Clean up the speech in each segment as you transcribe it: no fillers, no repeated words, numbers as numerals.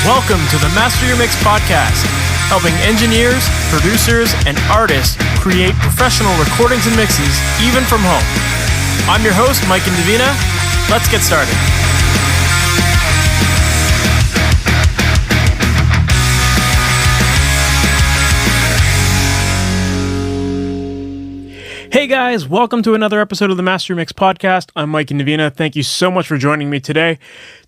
Welcome to the MasterYourMix podcast, helping engineers, producers, and artists create professional recordings and mixes, even from home. I'm your host, Mike and Davina. Let's get started. Hey guys, welcome to another episode of the MasterYourMix podcast. I'm Mike and Davina. Thank you so much for joining me today.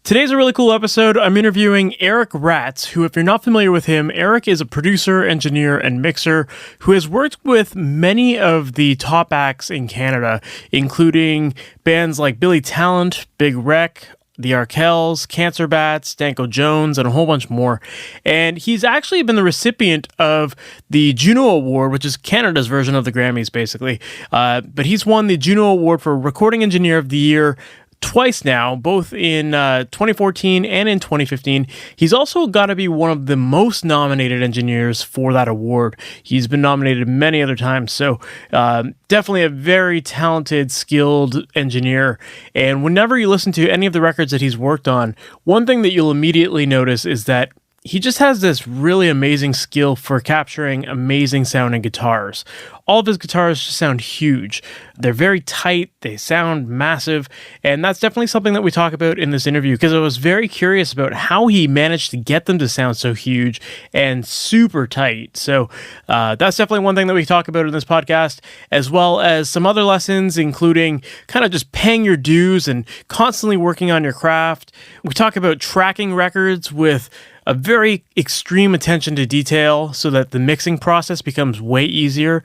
Today's a really cool episode. I'm interviewing Eric Ratz, who, if you're not familiar with him, Eric is a producer, engineer, and mixer who has worked with many of the top acts in Canada, including bands like Billy Talent, Big Wreck, the Arkells, Cancer Bats, Danko Jones, and a whole bunch more. And he's actually been the recipient of the Juno Award, which is Canada's version of the Grammys, basically. But he's won the Juno Award for Recording Engineer of the Year twice now, both in 2014 and in 2015. He's also got to be one of the most nominated engineers for that award. He's been nominated many other times, so definitely a very talented, skilled engineer. And whenever you listen to any of the records that he's worked on, one thing that you'll immediately notice is that he just has this really amazing skill for capturing amazing sounding guitars. All of his guitars just sound huge. They're very tight, they sound massive, and that's definitely something that we talk about in this interview because I was very curious about how he managed to get them to sound so huge and super tight. So that's definitely one thing that we talk about in this podcast, as well as some other lessons, including kind of just paying your dues and constantly working on your craft. We talk about tracking records with a very extreme attention to detail so that the mixing process becomes way easier.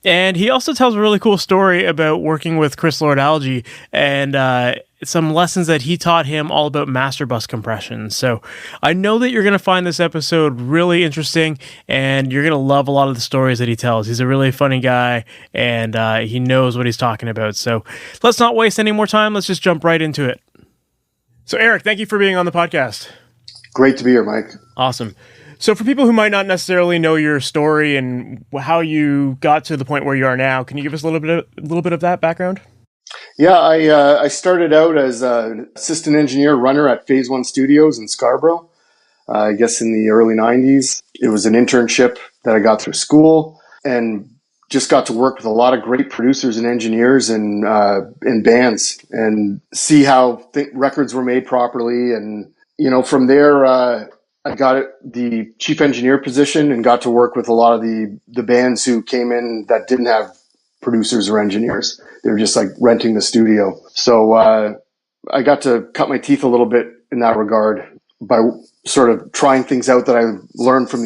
And he also tells a really cool story about working with Chris Lord-Alge and some lessons that he taught him all about master bus compression. So I know that you're going to find this episode really interesting and you're going to love a lot of the stories that he tells. He's a really funny guy and he knows what he's talking about. So let's not waste any more time. Let's just jump right into it. So Eric, thank you for being on the podcast. Great to be here, Mike. Awesome. So for people who might not necessarily know your story and how you got to the point where you are now, can you give us a little bit of that background? Yeah, I started out as an assistant engineer runner at Phase One Studios in Scarborough, I guess in the early 90s. It was an internship that I got through school and just got to work with a lot of great producers and engineers and bands and see how records were made properly. And you know, from there, I got the chief engineer position and got to work with a lot of the bands who came in that didn't have producers or engineers. They were just like renting the studio. So I got to cut my teeth a little bit in that regard by sort of trying things out that I learned from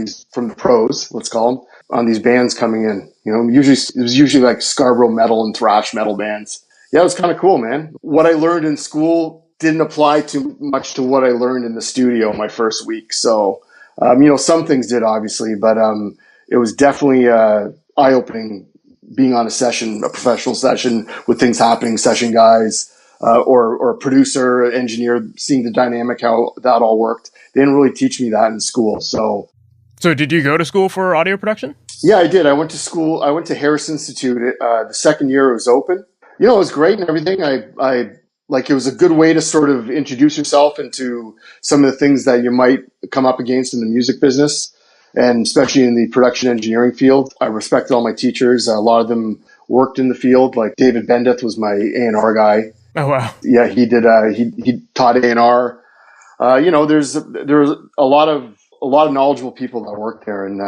the pros, let's call them, on these bands coming in. You know, it was usually like Scarborough metal and thrash metal bands. Yeah, it was kind of cool, man. What I learned in school didn't apply too much to what I learned in the studio my first week. So, you know, some things did obviously, but it was definitely eye-opening being on a professional session with things happening, session guys, or a producer, engineer, seeing the dynamic, how that all worked. They didn't really teach me that in school. So did you go to school for audio production? Yeah, I did. I went to school. I went to Harris Institute. The second year it was open. You know, it was great and everything. Like it was a good way to sort of introduce yourself into some of the things that you might come up against in the music business, and especially in the production engineering field. I respected all my teachers. A lot of them worked in the field. Like David Bendeth was my A&R guy. Oh wow! Yeah, he did. He taught A&R. You know, there's a lot of knowledgeable people that work there, and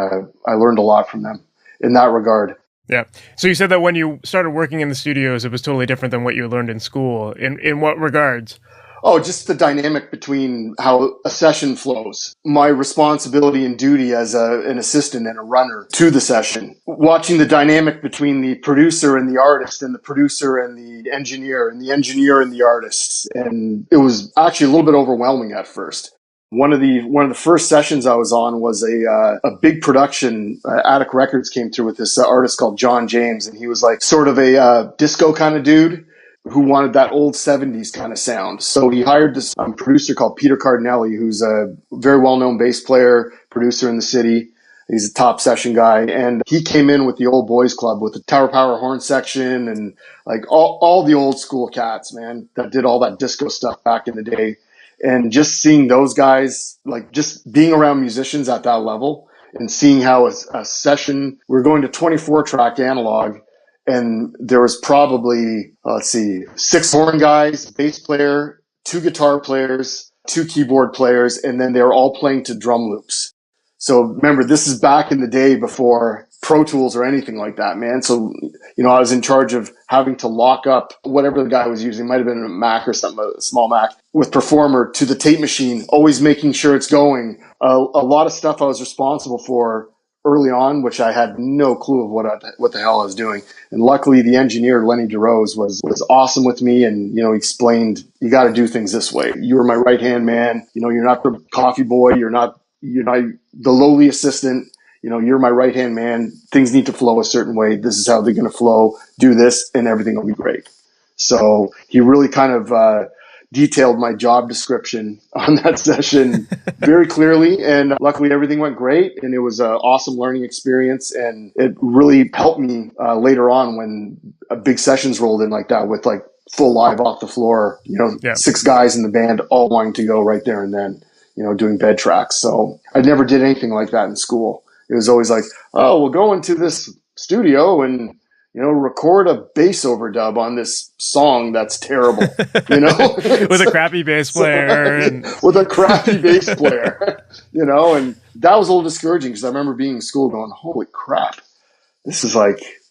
I learned a lot from them in that regard. Yeah. So you said that when you started working in the studios, it was totally different than what you learned in school. In what regards? Oh, just the dynamic between how a session flows. My responsibility and duty as an assistant and a runner to the session. Watching the dynamic between the producer and the artist, and the producer and the engineer, and the engineer and the artist. And it was actually a little bit overwhelming at first. One of the first sessions I was on was a big production. Attic Records came through with this artist called John James, and he was like sort of a disco kind of dude who wanted that old 70s kind of sound. So he hired this producer called Peter Cardinelli, who's a very well-known bass player, producer in the city. He's a top session guy, and he came in with the old boys club with the Tower Power horn section and like all the old school cats, man, that did all that disco stuff back in the day. And just seeing those guys, like just being around musicians at that level and seeing how a session, we're going to 24 track analog, and there was probably, 6 horn guys, bass player, 2 guitar players, 2 keyboard players, and then they were all playing to drum loops. So remember, this is back in the day before Pro Tools or anything like that, man. So, I was in charge of having to lock up whatever the guy was using. It might have been a Mac or something, a small Mac, with Performer to the tape machine, always making sure it's going. A lot of stuff I was responsible for early on, which I had no clue of what the hell I was doing. And luckily, the engineer, Lenny DeRose, was awesome with me, and, he explained, you got to do things this way. You were my right-hand man. You're not the coffee boy. You're not the lowly assistant. You're my right-hand man. Things need to flow a certain way. This is how they're going to flow. Do this and everything will be great. So he really kind of detailed my job description on that session very clearly. And luckily everything went great, and it was an awesome learning experience. And it really helped me later on when big sessions rolled in like that with like full live off the floor, 6 guys in the band all wanting to go right there and then, doing bed tracks. So I never did anything like that in school. It was always like, oh, we'll go into this studio and, record a bass overdub on this song that's terrible, with a crappy bass player. With a crappy bass player, and that was a little discouraging because I remember being in school going, holy crap, this is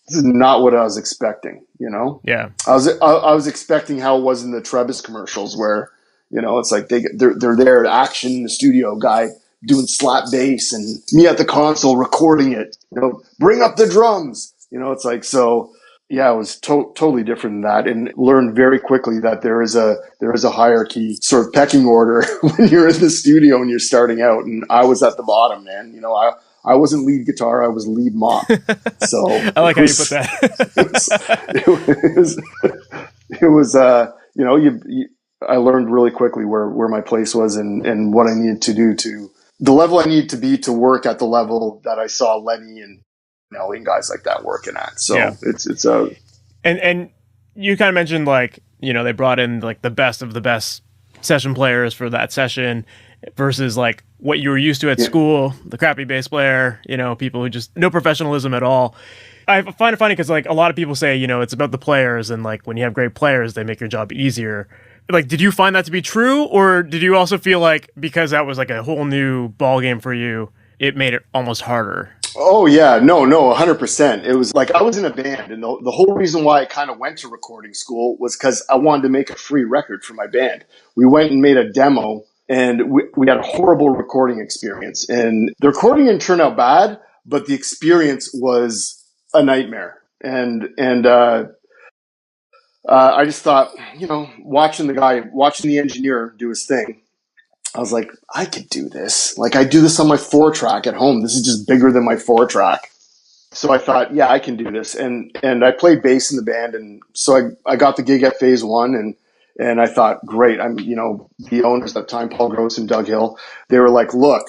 not what I was expecting, Yeah. I was expecting how it was in the Trebas commercials where, it's like they're there at action in the studio, guy doing slap bass and me at the console recording it, bring up the drums, it's like, so yeah, it was totally different than that, and learned very quickly that there is a hierarchy, sort of pecking order when you're in the studio and you're starting out. And I was at the bottom, man. I wasn't lead guitar, I was lead mop. So I like how you put that. I learned really quickly where my place was and what I needed to do to the level I needed to be to work at the level that I saw Lenny and Nelly and guys like that working at. So yeah. it's a and you kind of mentioned like, they brought in like the best of the best session players for that session versus like what you were used to at school, the crappy bass player, people who just no professionalism at all. I find it funny because like a lot of people say, it's about the players, and like when you have great players, they make your job easier. Like, did you find that to be true, or did you also feel like because that was like a whole new ball game for you, it made it almost harder? Oh yeah, no, 100%. It was like I was in a band, and the whole reason why I kind of went to recording school was because I wanted to make a free record for my band. We went and made a demo, and we had a horrible recording experience. And the recording didn't turn out bad, but the experience was a nightmare. And I just thought, watching the engineer do his thing, I was like, I could do this. Like, I do this on my 4-track at home. This is just bigger than my 4-track. So I thought, yeah, I can do this. And I played bass in the band. And so I got the gig at Phase One, and I thought, great. The owners at the time, Paul Gross and Doug Hill, they were like, look,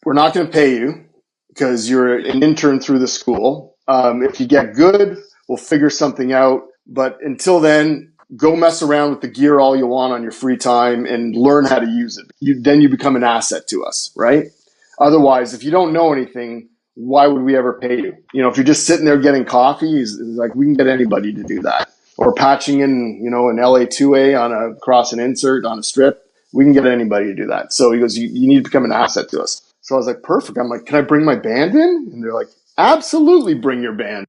we're not going to pay you because you're an intern through the school. If you get good, we'll figure something out. But until then, go mess around with the gear all you want on your free time and learn how to use it. Then you become an asset to us, right? Otherwise, if you don't know anything, why would we ever pay you? If you're just sitting there getting coffee, it's like we can get anybody to do that. Or patching in, an LA2A across an insert on a strip, we can get anybody to do that. So he goes, you need to become an asset to us. So I was like, perfect. I'm like, can I bring my band in? And they're like, absolutely, bring your band.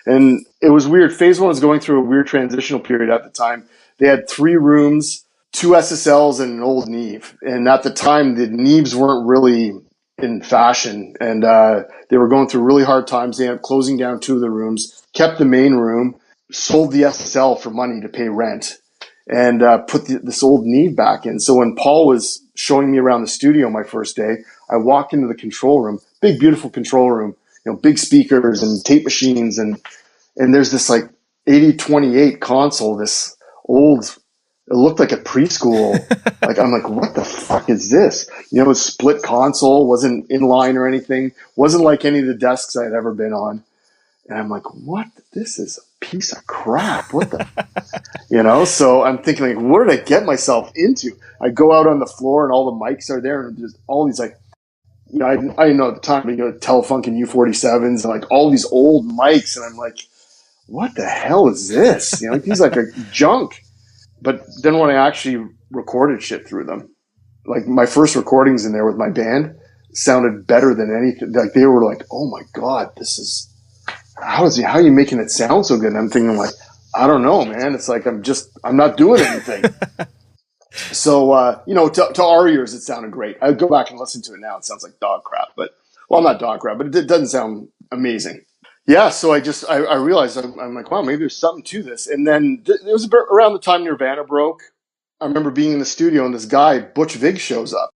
And it was weird. Phase One was going through a weird transitional period at the time. They had 3 rooms, 2 SSLs, and an old Neve. And at the time, the Neves weren't really in fashion. And they were going through really hard times. They ended up closing down 2 of the rooms, kept the main room, sold the SSL for money to pay rent, and put this old Neve back in. So when Paul was showing me around the studio my first day, I walked into the control room, big, beautiful control room, big speakers and tape machines. And there's this like 8028 console, this old, it looked like a preschool. Like, I'm like, what the fuck is this? It was split console, wasn't inline or anything. Wasn't like any of the desks I had ever been on. And I'm like, what? This is piece of crap. What the, So I'm thinking, like, what did I get myself into? I go out on the floor and all the mics are there, and there's all these, like, I didn't know at the time, but Telefunken U47s and like all these old mics, and I'm like, what the hell is this? These like a junk. But then when I actually recorded shit through them, like my first recordings in there with my band sounded better than anything. Like they were like, oh my God, this is, how are you making it sound so good? And I'm thinking, like, I don't know, man. It's like, I'm not doing anything. So, to our ears, it sounded great. I go back and listen to it now. It sounds like dog crap, well, not dog crap, but it doesn't sound amazing. Yeah. So I realized I'm like, wow, maybe there's something to this. And then it was around the time Nirvana broke. I remember being in the studio and this guy, Butch Vig, shows up.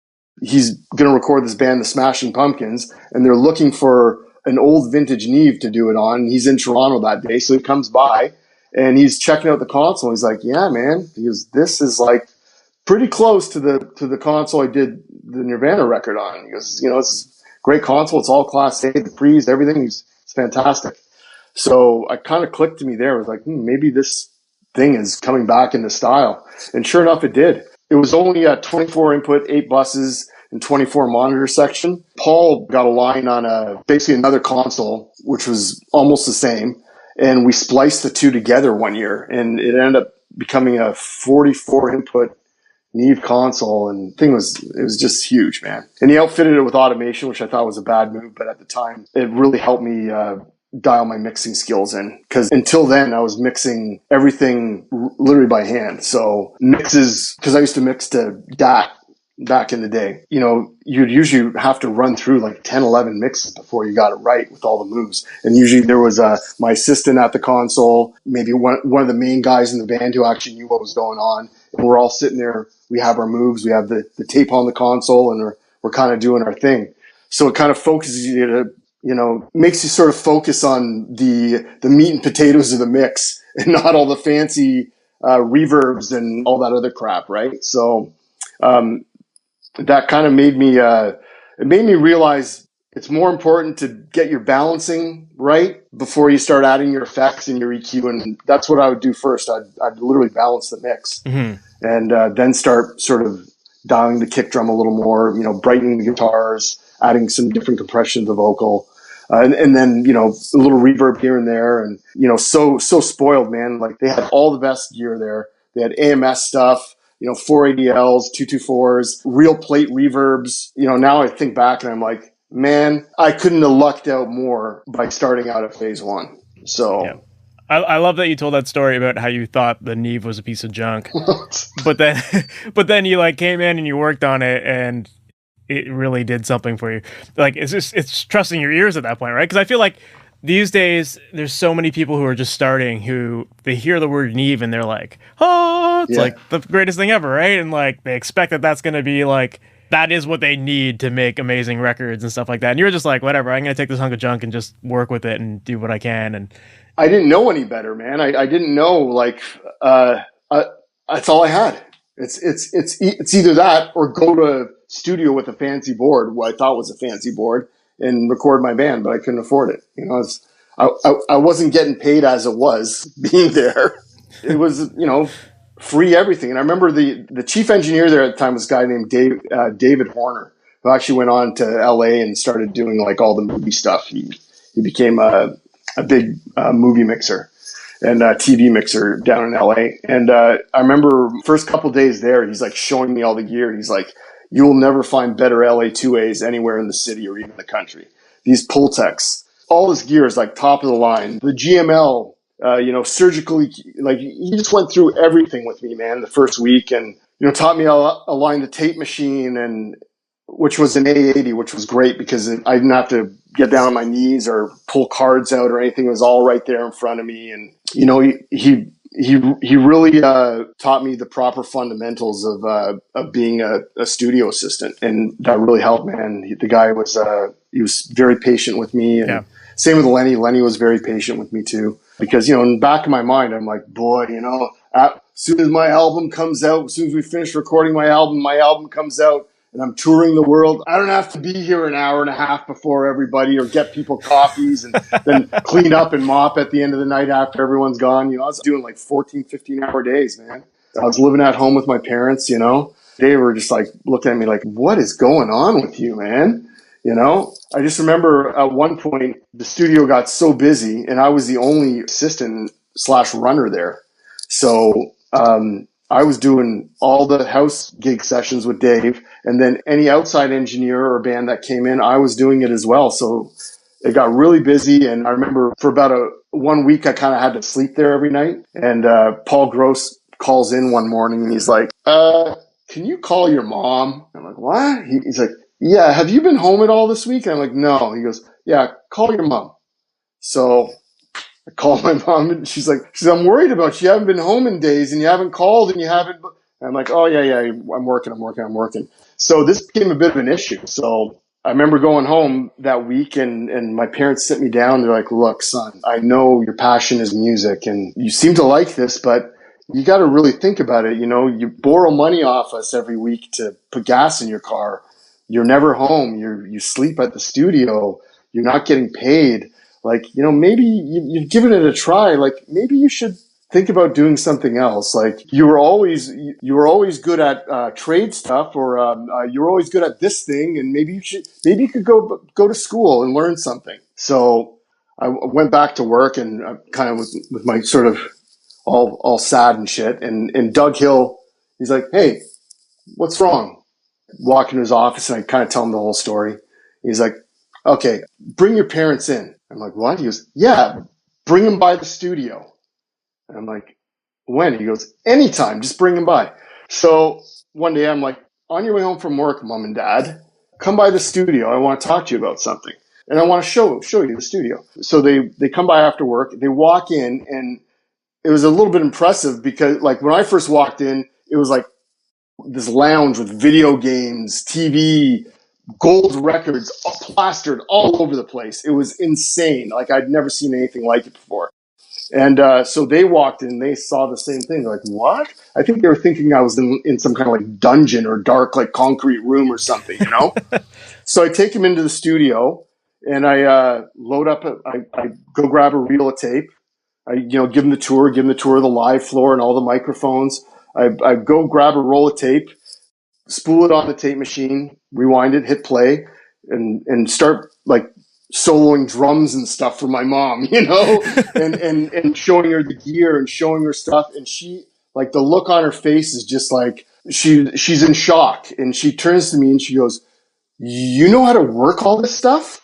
He's going to record this band, the Smashing Pumpkins, and they're looking for an old vintage Neve to do it on. He's in Toronto that day. So he comes by and he's checking out the console. He's like, yeah, man, this is like pretty close to the console I did the Nirvana record on. He goes, it's a great console. It's all Class A, the pre's, everything. It's fantastic. So I kind of clicked to me there. I was like, maybe this thing is coming back into style. And sure enough, it did. It was only a 24 input, 8 buses, and 24 monitor section. Paul got a line on basically another console, which was almost the same. And we spliced the two together one year, and it ended up becoming a 44 input Neve console, and it was just huge, man. And he outfitted it with automation, which I thought was a bad move, but at the time, it really helped me dial my mixing skills in, because until then I was mixing everything literally by hand. So mixes, because I used to mix to DAT back in the day, you'd usually have to run through like 10, 11 mixes before you got it right with all the moves. And usually there was my assistant at the console, maybe one of the main guys in the band who actually knew what was going on. And we're all sitting there, we have our moves, we have the tape on the console, and we're kind of doing our thing. So it kind of focuses you to, makes you sort of focus on the meat and potatoes of the mix and not all the fancy reverbs and all that other crap, right? So that kind of made me realize it's more important to get your balancing right before you start adding your effects and your EQ. And that's what I would do first. I'd literally balance the mix, and then start sort of dialing the kick drum a little more, brightening the guitars, adding some different compression to the vocal. And then, a little reverb here and there. And, so spoiled, man. Like they had all the best gear there. They had AMS stuff, 480Ls, 224s, real plate reverbs. Now I think back and I'm like, man, I couldn't have lucked out more by starting out at Phase One. So yeah. I love that you told that story about how you thought the Neve was a piece of junk, but then you like came in and you worked on it and it really did something for you. Like it's trusting your ears at that point, right? Because I feel like these days there's so many people who are just starting who they hear the word Neve and they're like, oh, it's like the greatest thing ever, right? And like they expect that that's going to be like, that is what they need to make amazing records and stuff like that. And you're just like, whatever, I'm going to take this hunk of junk and just work with it and do what I can. And I didn't know any better, man. I didn't know, like, that's all I had. It's either that or go to a studio with a fancy board, what I thought was a fancy board, and record my band, but I couldn't afford it. I wasn't getting paid as it was being there. It was, free everything. And I remember the chief engineer there at the time was a guy named David Horner, who actually went on to LA and started doing like all the movie stuff. He became a big movie mixer and TV mixer down in LA. And I remember first couple days there, he's like showing me all the gear. He's like, you will never find better LA 2As anywhere in the city or even the country. These Pultecs, all this gear is like top of the line. The GML, surgically, like he just went through everything with me, man, the first week, and, taught me how to align the tape machine, and which was an A80, which was great because I didn't have to get down on my knees or pull cards out or anything. It was all right there in front of me. And, he really taught me the proper fundamentals of being a studio assistant, and that really helped, man. The guy was he was very patient with me, and same with Lenny. Lenny was very patient with me too, because in the back of my mind, I'm like, boy, as soon as my album comes out, as soon as we finish recording my album comes out, and I'm touring the world. I don't have to be here an hour and a half before everybody or get people coffees and then clean up and mop at the end of the night after everyone's gone. I was doing like 14, 15-hour days, man. I was living at home with my parents, They were just like looking at me like, what is going on with you, man? I just remember at one point the studio got so busy and I was the only assistant/runner there. So I was doing all the house gig sessions with Dave, and then any outside engineer or band that came in, I was doing it as well. So it got really busy, and I remember for about 1 week I kind of had to sleep there every night. And Paul Gross calls in one morning and he's like, can you call your mom? I'm like, what? He's like, yeah, have you been home at all this week? And I'm like, no. He goes, yeah, call your mom. So I called my mom and she's like, I'm worried about you. You haven't been home in days and you haven't called and you haven't. And I'm like, oh, yeah, I'm working. So this became a bit of an issue. So I remember going home that week and my parents sit me down. They're like, look, son, I know your passion is music and you seem to like this, but you got to really think about it. You borrow money off us every week to put gas in your car. You're never home. You sleep at the studio. You're not getting paid. Like, maybe you've given it a try. Like, maybe you should think about doing something else. Like, you were always good at trade stuff, or you were always good at this thing, and maybe you could go to school and learn something. So I went back to work, and kind of with my sort of all sad and shit. And Doug Hill, he's like, hey, what's wrong? Walk into his office, and I kind of tell him the whole story. He's like, okay, bring your parents in. I'm like, what? He goes, yeah, bring them by the studio. And I'm like, when? He goes, anytime, just bring them by. So one day I'm like, on your way home from work, mom and dad, come by the studio. I want to talk to you about something. And I want to show you the studio. So they come by after work. They walk in, and it was a little bit impressive because, like, when I first walked in, it was like this lounge with video games, TV, gold records plastered all over the place. It was insane. Like, I'd never seen anything like it before. And so they walked in, they saw the same thing. They're like, what? I think they were thinking I was in some kind of like dungeon or dark, like concrete room or something, So I take him into the studio and I load up, I go grab a reel of tape. I, give him the tour of the live floor and all the microphones. I go grab a roll of tape, spool it on the tape machine, rewind it, hit play, and start like soloing drums and stuff for my mom, and showing her the gear and showing her stuff. And she, like, the look on her face is just like, she's in shock. And she turns to me and she goes, you know how to work all this stuff?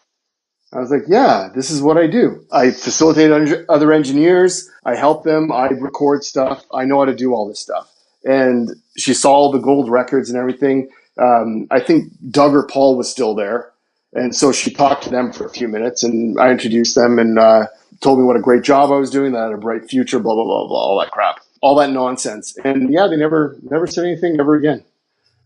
I was like, yeah, this is what I do. I facilitate other engineers. I help them. I record stuff. I know how to do all this stuff. And she saw all the gold records and everything. I think Doug or Paul was still there. And so she talked to them for a few minutes, and I introduced them and told me what a great job I was doing, that I had a bright future, blah, blah, blah, blah, all that crap, all that nonsense. And yeah, they never said anything ever again.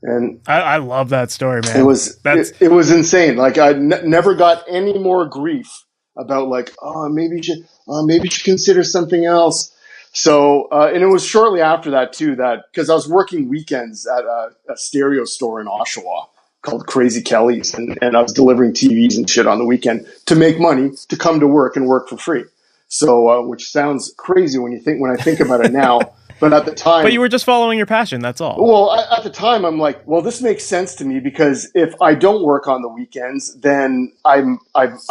And I love that story, man. It was insane. Like, I never got any more grief about like, maybe you should consider something else. So, and it was shortly after that too, that because I was working weekends at a stereo store in Oshawa called Crazy Kelly's, and I was delivering TVs and shit on the weekend to make money to come to work and work for free. So, which sounds crazy when I think about it now. But at the time... But you were just following your passion, that's all. Well, at the time, I'm like, well, this makes sense to me, because if I don't work on the weekends, then I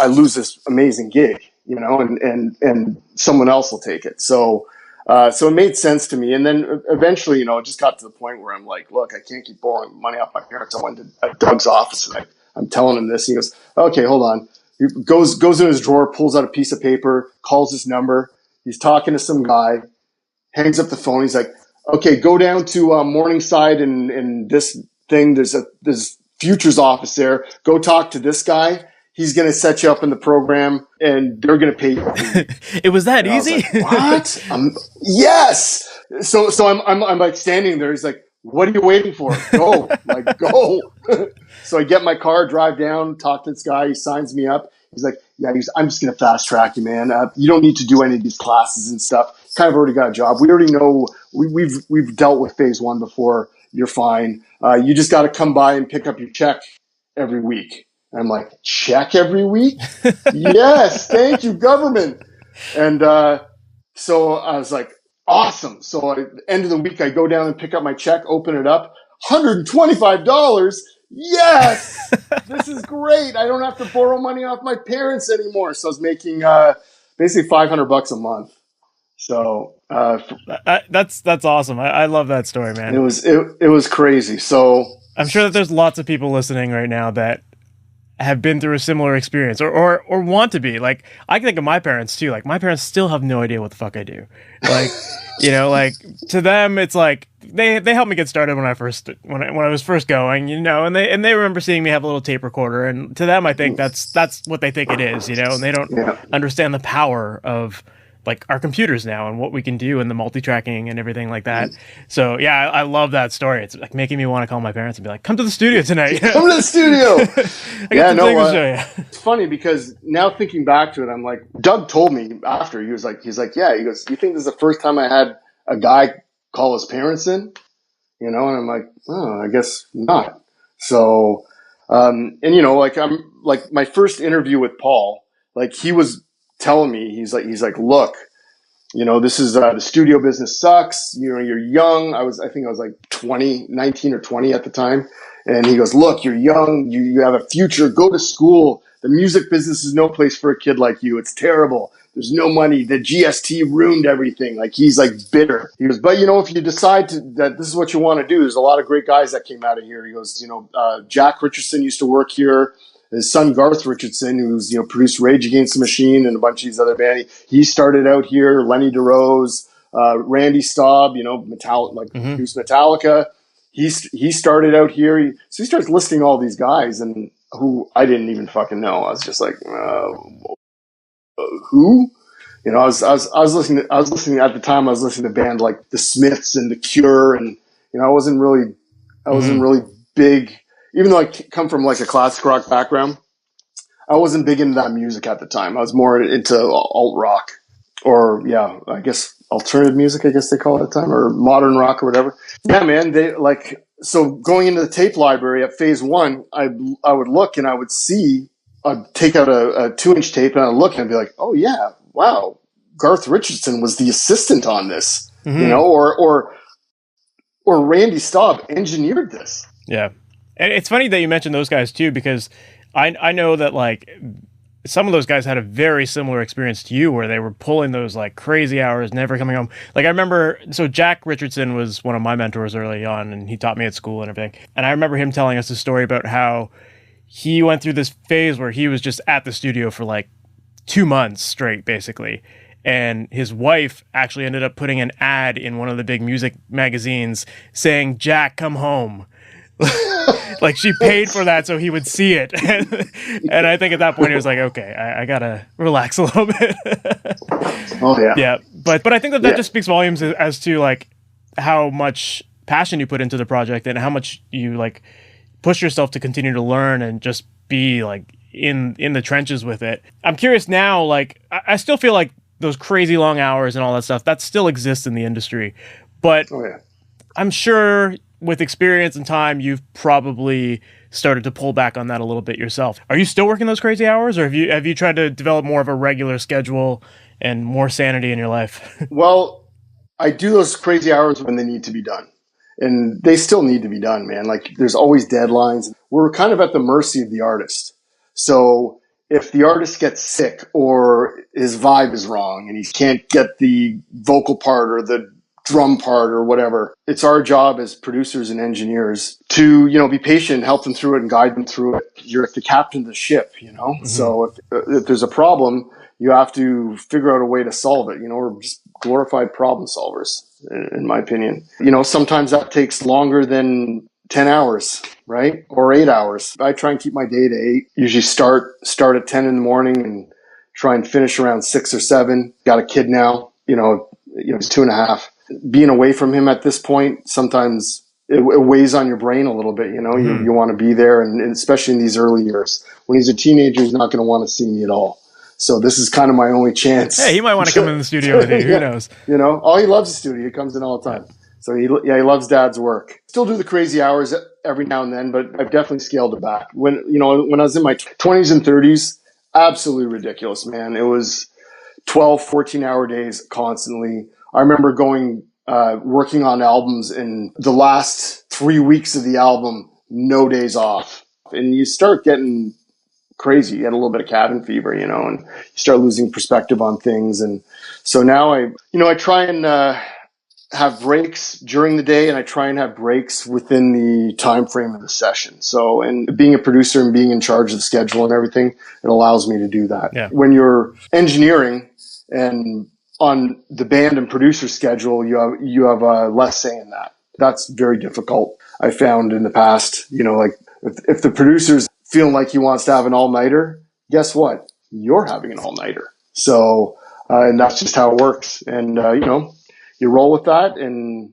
lose this amazing gig, and someone else will take it. So it made sense to me. And then eventually, it just got to the point where I'm like, look, I can't keep borrowing money off my parents. I went to Doug's office, and I'm telling him this. He goes, okay, hold on. He goes in his drawer, pulls out a piece of paper, calls his number. He's talking to some guy. Hangs up the phone. He's like, okay, go down to Morningside and this thing. There's Future's office there. Go talk to this guy. He's going to set you up in the program, and they're going to pay you. It was that easy? Like, what? Yes. So I'm like standing there. He's like, what are you waiting for? Go. Like, go. So I get my car, drive down, talk to this guy. He signs me up. He's like, yeah, I'm just going to fast track you, man. You don't need to do any of these classes and stuff. Kind of already got a job. We already know we've dealt with phase one before. You're fine. You just got to come by and pick up your check every week. And I'm like, check every week? Yes, thank you, government. And so I was like, awesome. So at the end of the week, I go down and pick up my check, open it up, $125. Yes, this is great. I don't have to borrow money off my parents anymore. So I was making basically $500 a month. So that's awesome. I love that story, man. It was crazy. So I'm sure that there's lots of people listening right now that have been through a similar experience or want to be. Like, I can think of my parents too. Like, my parents still have no idea what the fuck I do. Like, like to them, it's like they helped me get started when I was first going, and they remember seeing me have a little tape recorder, and to them, I think that's what they think it is, and they don't understand the power of like our computers now and what we can do and the multi-tracking and everything like that. So yeah, I love that story. It's like making me want to call my parents and be like, come to the studio tonight. Come to the studio. It's funny because now thinking back to it, I'm like, Doug told me after, he's like, yeah, he goes, you think this is the first time I had a guy call his parents in? And I'm like, oh, I guess not. So, I'm like my first interview with Paul, like he was telling me, he's like, look, this is the studio business sucks. You're young. I think I was like 19 or 20 at the time. And he goes, look, you're young. You have a future. Go to school. The music business is no place for a kid like you. It's terrible. There's no money. The GST ruined everything. Like, he's like bitter. He goes, but if you decide that this is what you want to do, there's a lot of great guys that came out of here. He goes, Jack Richardson used to work here. His son Garth Richardson, who's produced Rage Against the Machine and a bunch of these other bands, he started out here. Lenny DeRose, Randy Staub, produced Metallica. He started out here. So he starts listing all these guys, and who I didn't even fucking know. I was just like, who? I was listening at the time. I was listening to bands like the Smiths and the Cure, and I wasn't really big. Even though I come from like a classic rock background, I wasn't big into that music at the time. I was more into alt rock, or I guess alternative music, I guess they call it at the time, or modern rock or whatever. Yeah, man. So going into the tape library at Phase One, I would look and I would see, I'd take out a 2-inch tape and I'd look and I'd be like, oh yeah, wow, Garth Richardson was the assistant on this, or Randy Staub engineered this. Yeah. And it's funny that you mentioned those guys too, because I know that like some of those guys had a very similar experience to you, where they were pulling those like crazy hours, never coming home. Like I remember, so Jack Richardson was one of my mentors early on, and he taught me at school and everything. And I remember him telling us a story about how he went through this phase where he was just at the studio for like 2 months straight, basically. And his wife actually ended up putting an ad in one of the big music magazines saying, "Jack, come home." Like she paid for that so he would see it. And I think at that point he was like, okay, I gotta relax a little bit. Oh yeah. Yeah. But I think that just speaks volumes as to like how much passion you put into the project and how much you like push yourself to continue to learn and just be like in the trenches with it. I'm curious now, like I still feel like those crazy long hours and all that stuff, that still exists in the industry. But I'm sure with experience and time, you've probably started to pull back on that a little bit yourself. Are you still working those crazy hours, or have you tried to develop more of a regular schedule and more sanity in your life? Well, I do those crazy hours when they need to be done. And they still need to be done, man. Like, there's always deadlines. We're kind of at the mercy of the artist. So if the artist gets sick or his vibe is wrong and he can't get the vocal part or the drum part or whatever, it's our job as producers and engineers to, be patient, help them through it and guide them through it. You're the captain of the ship, Mm-hmm. So if there's a problem, you have to figure out a way to solve it. We're just glorified problem solvers, in my opinion. Sometimes that takes longer than 10 hours, right? Or 8 hours. I try and keep my day to 8. Usually start at 10 in the morning and try and finish around 6 or 7. Got a kid now, he's 2.5. Being away from him at this point, sometimes it weighs on your brain a little bit. Mm-hmm. You want to be there, and especially in these early years. When he's a teenager, he's not going to want to see me at all. So this is kind of my only chance. Hey, he might want to come in the studio with you. Who knows? He loves the studio. He comes in all the time. So he loves Dad's work. Still do the crazy hours. every now and then, but I've definitely scaled it back. When I was in my 20s and 30s, absolutely ridiculous, man. It was 12, 14-hour days constantly. I remember working on albums in the last 3 weeks of the album, no days off. And you start getting crazy. You get a little bit of cabin fever, and you start losing perspective on things. And so now I try and have breaks during the day, and I try and have breaks within the time frame of the session. So, and being a producer and being in charge of the schedule and everything, it allows me to do that. Yeah. When you're engineering and on the band and producer schedule, you have less say in that. That's very difficult. I found in the past, like if the producer's feeling like he wants to have an all-nighter, guess what? You're having an all-nighter. So, and that's just how it works. And, you roll with that and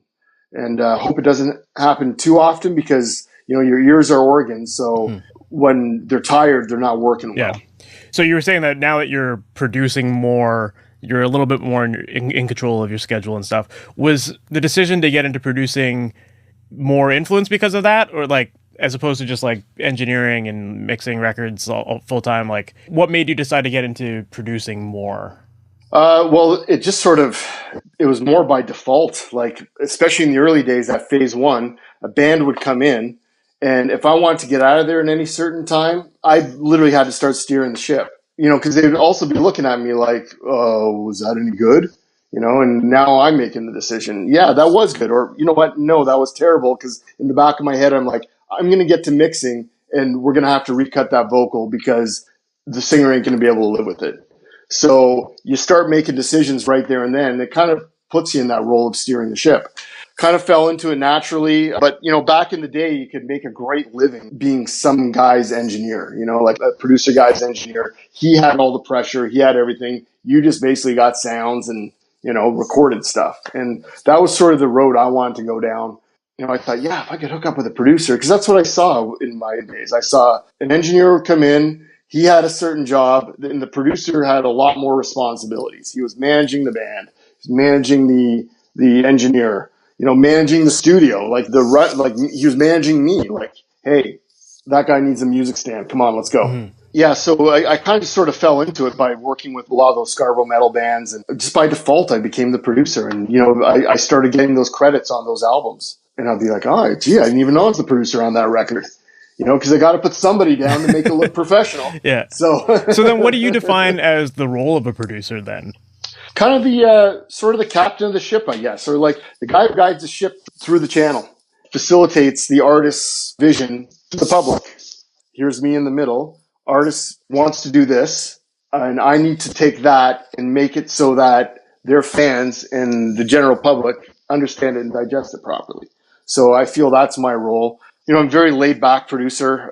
hope it doesn't happen too often because, your ears are organs. So when they're tired, they're not working well. Yeah. So you were saying that now that you're producing more, you're a little bit more in control of your schedule and stuff. Was the decision to get into producing more influenced because of that? Or like, as opposed to just like engineering and mixing records all full time, like what made you decide to get into producing more? Well, it just it was more by default, like, especially in the early days at Phase One, a band would come in, and if I wanted to get out of there in any certain time, I literally had to start steering the ship, because they would also be looking at me like, oh, was that any good? And now I'm making the decision. Yeah, that was good. Or, you know what? No, that was terrible. Because in the back of my head, I'm like, I'm going to get to mixing and we're going to have to recut that vocal because the singer ain't going to be able to live with it. So you start making decisions right there and then. It kind of puts you in that role of steering the ship. Kind of fell into it naturally. But, back in the day, you could make a great living being some guy's engineer, like a producer guy's engineer. He had all the pressure. He had everything. You just basically got sounds and, recorded stuff. And that was sort of the road I wanted to go down. I thought, yeah, if I could hook up with a producer, because that's what I saw in my days. I saw an engineer come in. He had a certain job, and the producer had a lot more responsibilities. He was managing the band, he was managing the engineer, managing the studio, like he was managing me. Like, hey, that guy needs a music stand. Come on, let's go. Mm-hmm. Yeah, so I kind of sort of fell into it by working with a lot of those Scarborough metal bands, and just by default, I became the producer, and I started getting those credits on those albums, and I'd be like, oh, gee, I didn't even know I was the producer on that record. Because I got to put somebody down to make it look professional. Yeah. So then what do you define as the role of a producer then? Kind of the sort of the captain of the ship, I guess, or like the guy who guides the ship through the channel, facilitates the artist's vision to the public. Here's me in the middle. Artist wants to do this, and I need to take that and make it so that their fans and the general public understand it and digest it properly. So I feel that's my role. I'm a very laid-back producer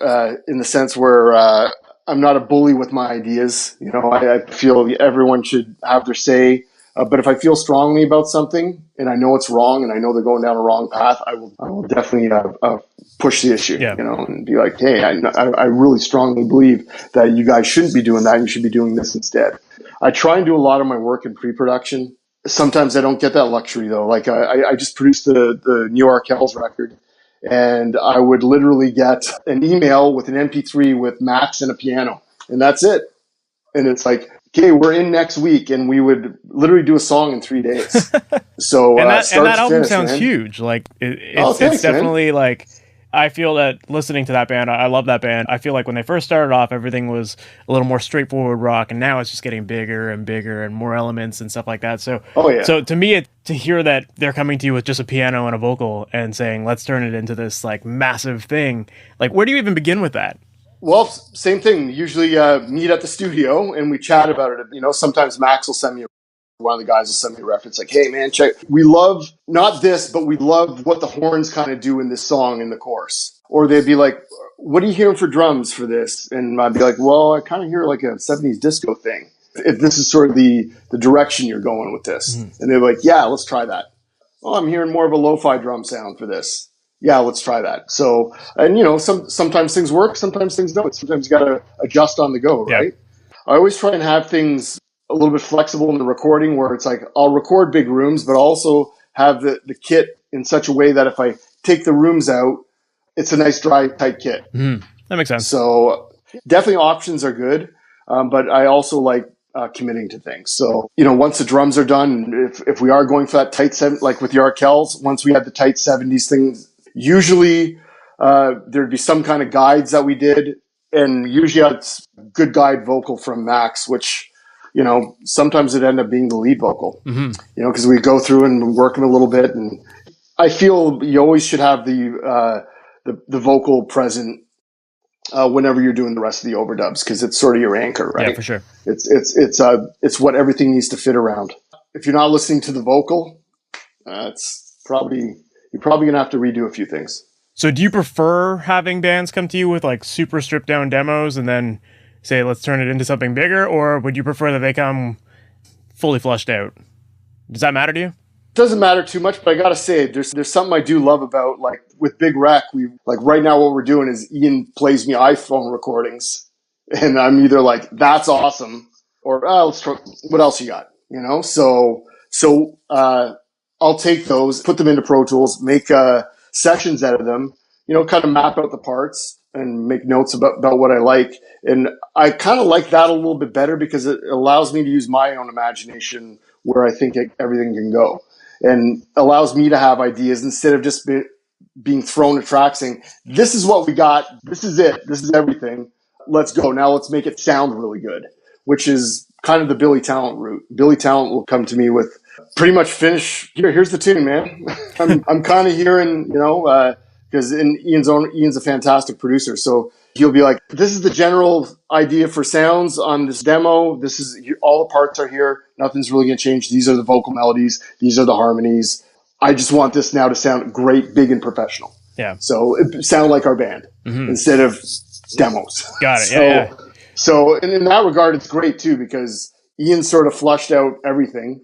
in the sense where I'm not a bully with my ideas. I feel everyone should have their say. But if I feel strongly about something and I know it's wrong and I know they're going down a wrong path, I will definitely push the issue, and be like, hey, I really strongly believe that you guys shouldn't be doing that. You should be doing this instead. I try and do a lot of my work in pre-production. Sometimes I don't get that luxury, though. Like I just produced the new Arkells record. And I would literally get an email with an MP3 with Max and a piano, and that's it. And it's like, okay, we're in next week, and we would literally do a song in 3 days. So and that album sounds huge. Like it's definitely like, I feel that listening to that band, I love that band. I feel like when they first started off, everything was a little more straightforward rock, and now it's just getting bigger and bigger and more elements and stuff like that. So, So to me, to hear that they're coming to you with just a piano and a vocal and saying, let's turn it into this like massive thing, like where do you even begin with that? Well, same thing. Usually meet at the studio and we chat about it. Sometimes Max will send me one of the guys will send me a reference like, hey, man, check. We love not this, but we love what the horns kind of do in this song in the chorus. Or they'd be like, what are you hearing for drums for this? And I'd be like, well, I kind of hear like a 70s disco thing. If this is sort of the direction you're going with this. Mm-hmm. And they're like, yeah, let's try that. Oh, I'm hearing more of a lo-fi drum sound for this. Yeah, let's try that. So, and sometimes things work, sometimes things don't. Sometimes you got to adjust on the go, right? Yeah. I always try and have things a little bit flexible in the recording where it's like I'll record big rooms, but also have the kit in such a way that if I take the rooms out, it's a nice dry tight kit. That makes sense. So definitely options are good, but I also like committing to things. So, once the drums are done, if we are going for that tight seven, like with the Arkells, once we had the tight 70s things, usually there'd be some kind of guides that we did, and usually it's good guide vocal from Max, which, sometimes it ended up being the lead vocal, because we go through and work them a little bit. And I feel you always should have the vocal present whenever you're doing the rest of the overdubs, because it's sort of your anchor, right? Yeah, for sure. It's what everything needs to fit around. If you're not listening to the vocal, you're probably gonna have to redo a few things. So do you prefer having bands come to you with like super stripped down demos and then say, let's turn it into something bigger? Or would you prefer that they come fully fleshed out? Does that matter to you? Doesn't matter too much, but I gotta say, there's something I do love about, like, with Big Rec. We, like, right now what we're doing is Ian plays me iPhone recordings, and I'm either like, that's awesome, or let's try, what else you got, So I'll take those, put them into Pro Tools, make sessions out of them, kind of map out the parts and make notes about what I like. And I kind of like that a little bit better because it allows me to use my own imagination where I think everything can go, and allows me to have ideas instead of just being thrown a track saying, this is what we got, this is it, this is everything, let's go, now let's make it sound really good, which is kind of the Billy Talent route. Billy Talent will come to me with pretty much here's the tune, man. I'm kind of hearing, because Ian's a fantastic producer, so he'll be like, this is the general idea for sounds on this demo. This is, all the parts are here. Nothing's really going to change. These are the vocal melodies. These are the harmonies. I just want this now to sound great, big, and professional. Yeah. So it sound like our band instead of demos. Got it. So in that regard, it's great too, because Ian sort of flushed out everything.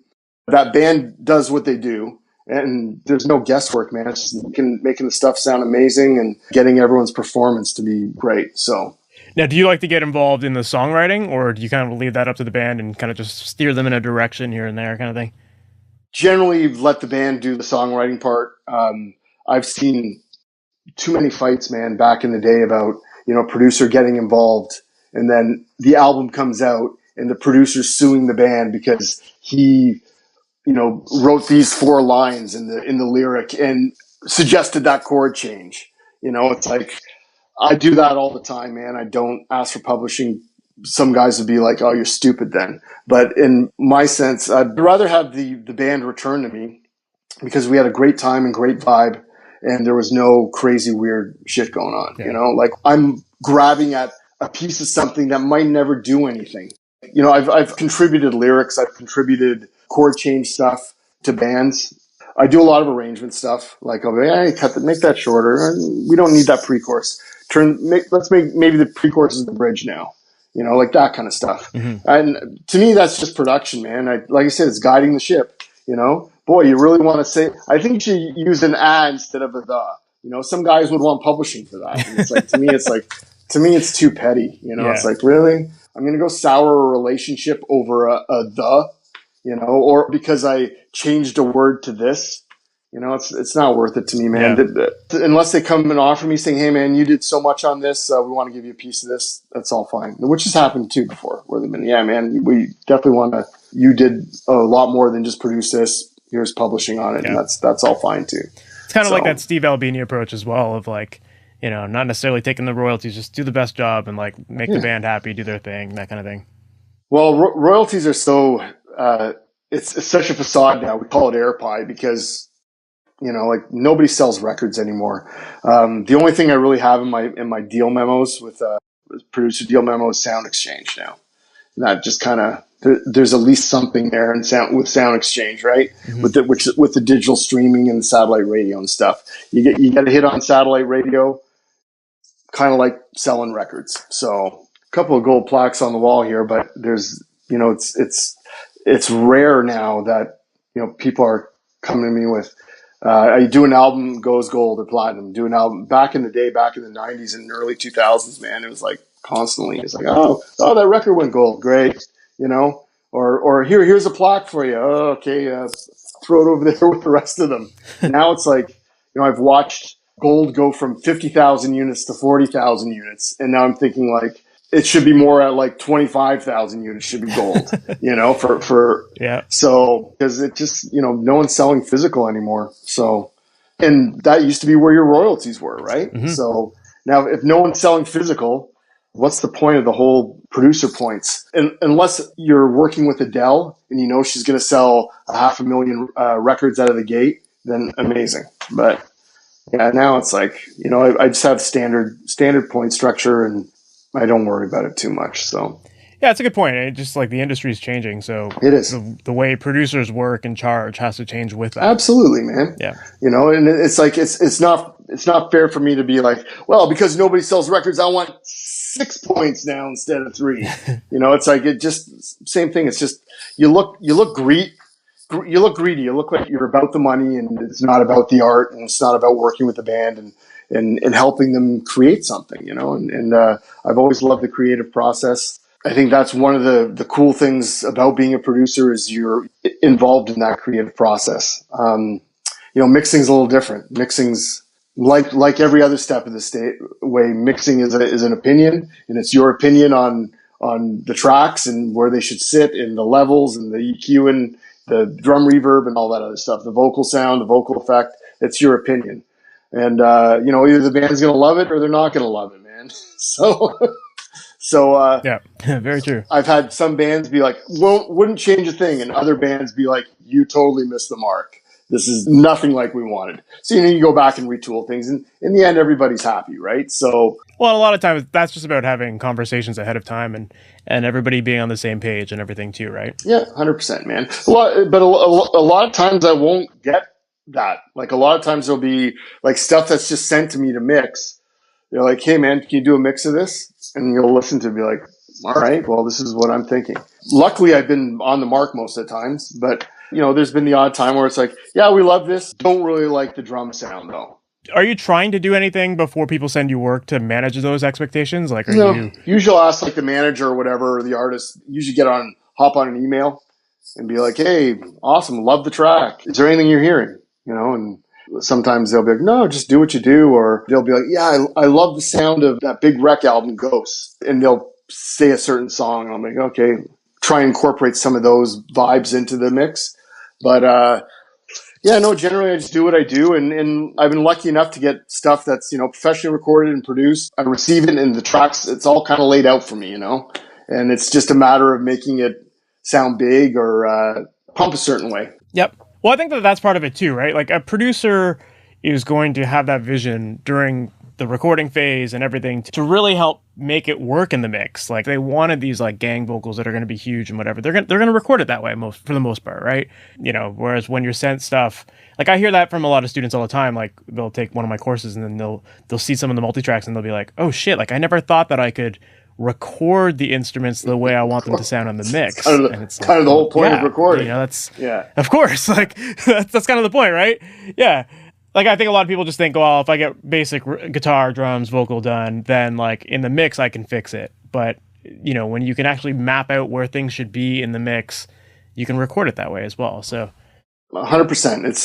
That band does what they do. And there's no guesswork, man. It's just making the stuff sound amazing and getting everyone's performance to be great. So now, do you like to get involved in the songwriting, or do you kind of leave that up to the band and kind of just steer them in a direction here and there kind of thing? Generally, let the band do the songwriting part. I've seen too many fights, man, back in the day about, producer getting involved, and then the album comes out and the producer's suing the band because he wrote these 4 lines in the lyric and suggested that chord change. It's like, I do that all the time, man. I don't ask for publishing. Some guys would be like, oh, you're stupid then. But in my sense, I'd rather have the band return to me because we had a great time and great vibe, and there was no crazy weird shit going on. Yeah. Like, I'm grabbing at a piece of something that might never do anything. I've contributed lyrics. I've contributed chord change stuff to bands. I do a lot of arrangement stuff. Like, make that shorter. We don't need that pre-chorus. Let's make maybe the pre-chorus is the bridge now. Like that kind of stuff. And to me, that's just production, man. Like I said, it's guiding the ship. Boy, you really want to say, I think you should use an "a" instead of a "the." Some guys would want publishing for that. And it's like, to me, it's too petty. It's like, really? I'm going to go sour a relationship over a "the," or because I changed a word to this. It's not worth it to me, man. Yeah. Unless they come and offer me saying, hey, man, you did so much on this. We want to give you a piece of this. That's all fine. Which has happened too before, where they've been, yeah, man, we definitely want to, you did a lot more than just produce this. Here's publishing on it. Yeah. And that's all fine too. It's kind of like that Steve Albini approach as well, of like, not necessarily taking the royalties, just do the best job and like make the band happy, do their thing, that kind of thing. Well, royalties are so, it's such a facade now. We call it air pie because, like, nobody sells records anymore. The only thing I really have in my deal memos with producer deal memo is sound exchange now. And that just kind of, there's at least something there in sound exchange, right? With the digital streaming and satellite radio and stuff. You get a hit on satellite radio, kind of like selling records. So a couple of gold plaques on the wall here, but there's, it's rare now that, people are coming to me with, I do an album, goes gold or platinum. Do an album back in the day, back in the 90s and early 2000s, man. It was like constantly. It's like, oh, that record went gold, great, or here's a plaque for you. Oh, okay, throw it over there with the rest of them. Now it's like, I've watched gold go from 50,000 units to 40,000 units. And now I'm thinking like, it should be more at like 25,000 units should be gold, so, because it just, no one's selling physical anymore. So, and that used to be where your royalties were, right? Mm-hmm. So now if no one's selling physical, what's the point of the whole producer points? And unless you're working with Adele and she's going to sell 500,000 records out of the gate, then amazing. But yeah, now it's like, I just have standard point structure and I don't worry about it too much. So yeah, it's a good point. It just like the industry is changing, so it is. The way producers work and charge has to change with that. Absolutely, man. Yeah, and it's like it's not fair for me to be like, well, because nobody sells records, I want 6 points now instead of 3. It's like it just same thing. It's just you look greedy. You look greedy. You look like you're about the money, and it's not about the art, and it's not about working with the band and helping them create something. And I've always loved the creative process. I think that's one of the cool things about being a producer is you're involved in that creative process. Mixing's a little different. Mixing's like every other step of the way. Mixing is an opinion, and it's your opinion on the tracks and where they should sit and the levels and the EQ and the drum reverb and all that other stuff, the vocal sound, the vocal effect. It's your opinion. And, either the band's going to love it or they're not going to love it, man. So yeah, very true. I've had some bands be like, wouldn't change a thing. And other bands be like, you totally missed the mark. This is nothing like we wanted. So, you go back and retool things. And in the end, everybody's happy, right? So, well, a lot of times that's just about having conversations ahead of time and everybody being on the same page and everything too, right? Yeah, 100%, man. But a lot of times I won't get that. Like a lot of times there'll be like stuff that's just sent to me to mix. They're like, hey, man, can you do a mix of this? And you'll listen to it and be like, all right, well, this is what I'm thinking. Luckily, I've been on the mark most of the times, but, there's been the odd time where it's like, yeah, we love this. Don't really like the drum sound, though. Are you trying to do anything before people send you work to manage those expectations? Like, usually I'll ask like the manager or whatever, or the artist, usually hop on an email and be like, hey, awesome, love the track. Is there anything you're hearing? And sometimes they'll be like, no, just do what you do. Or they'll be like, yeah, I love the sound of that Big Wreck album, Ghosts. And they'll say a certain song. I'm like, okay, try and incorporate some of those vibes into the mix. But, generally I just do what I do. And I've been lucky enough to get stuff that's, professionally recorded and produced. I receive it and the tracks, it's all kind of laid out for me, and it's just a matter of making it sound big or pump a certain way. Yep. Well, I think that's part of it too, right? Like a producer is going to have that vision during the recording phase and everything to really help make it work in the mix. Like they wanted these like gang vocals that are going to be huge and whatever. They're going to record it that way for the most part, right? Whereas when you're sent stuff, like I hear that from a lot of students all the time. Like they'll take one of my courses and then they'll see some of the multi-tracks and they'll be like, oh shit, like I never thought that I could record the instruments the way I want them to sound on the mix. It's kind of the whole point of recording. Of course, like that's kind of the point, right? Yeah. Like, I think a lot of people just think, well, if I get basic guitar, drums, vocal done, then, like, in the mix, I can fix it. But, when you can actually map out where things should be in the mix, you can record it that way as well. So 100%. It's,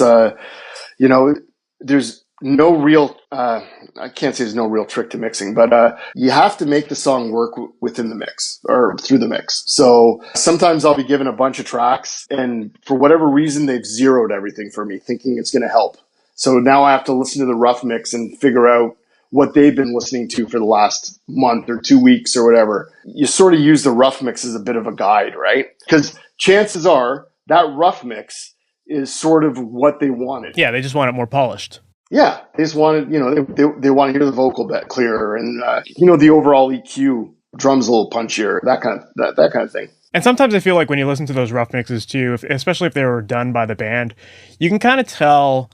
there's no real, I can't say there's no real trick to mixing, but you have to make the song work within the mix or through the mix. So sometimes I'll be given a bunch of tracks, and for whatever reason, they've zeroed everything for me, thinking it's going to help. So now I have to listen to the rough mix and figure out what they've been listening to for the last month or 2 weeks or whatever. You sort of use the rough mix as a bit of a guide, right? Because chances are that rough mix is sort of what they wanted. Yeah, they just want it more polished. Yeah, they just wanted, they want to hear the vocal bit clearer and, the overall EQ, drums a little punchier, that kind of thing. And sometimes I feel like when you listen to those rough mixes too, especially if they were done by the band, you can kind of tell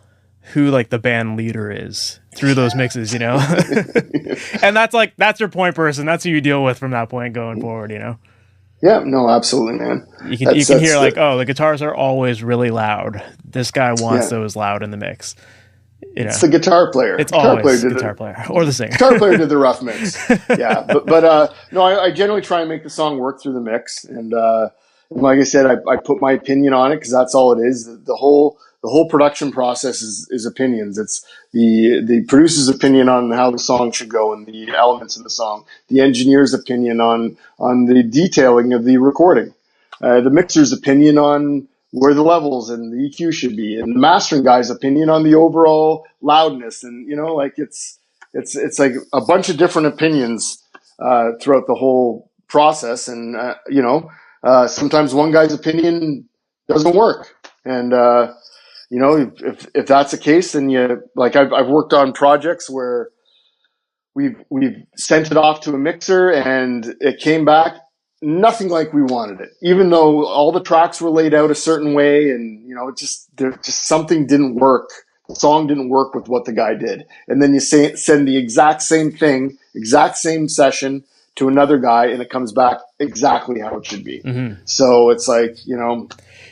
who like the band leader is through those mixes, and that's your point person. That's who you deal with from that point going forward, Yeah, no, absolutely, man. You can hear like, oh, the guitars are always really loud. This guy wants those loud in the mix. It's the guitar player. It's always the guitar player or the singer. Guitar player did the rough mix. Yeah, but no, I generally try and make the song work through the mix, and like I said, I put my opinion on it because that's all it is. The the whole production process is opinions. It's the producer's opinion on how the song should go and the elements of the song, the engineer's opinion on the detailing of the recording, the mixer's opinion on where the levels and the EQ should be, and the mastering guy's opinion on the overall loudness. And like it's like a bunch of different opinions throughout the whole process. And sometimes one guy's opinion doesn't work, and if that's the case, then I've worked on projects where we've sent it off to a mixer and it came back nothing like we wanted it, even though all the tracks were laid out a certain way, and just something didn't work. The song didn't work with what the guy did, and then you send the exact same thing, exact same session to another guy, and it comes back exactly how it should be. Mm-hmm. So it's like,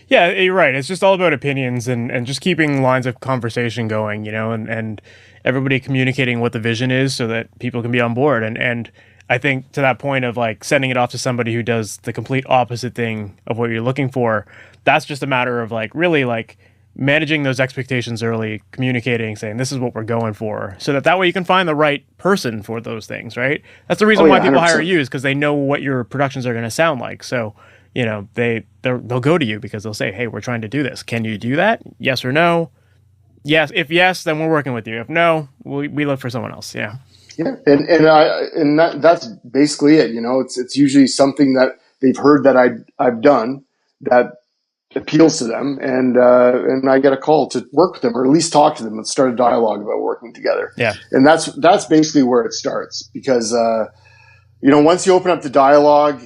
Yeah, you're right. It's just all about opinions and just keeping lines of conversation going, and everybody communicating what the vision is so that people can be on board. And I think to that point of like sending it off to somebody who does the complete opposite thing of what you're looking for, that's just a matter of like really like managing those expectations early, communicating, saying this is what we're going for, so that way you can find the right person for those things, right? That's the reason why people 100%. hire you, is because they know what your productions are going to sound like. So they'll go to you because they'll say, hey, we're trying to do this. Can you do that? Yes or no? Yes. If yes, then we're working with you. If no, we look for someone else. Yeah. Yeah. And that's basically it. It's usually something that they've heard that I've done that appeals to them, and I get a call to work with them, or at least talk to them and start a dialogue about working together. Yeah. And that's basically where it starts, because once you open up the dialogue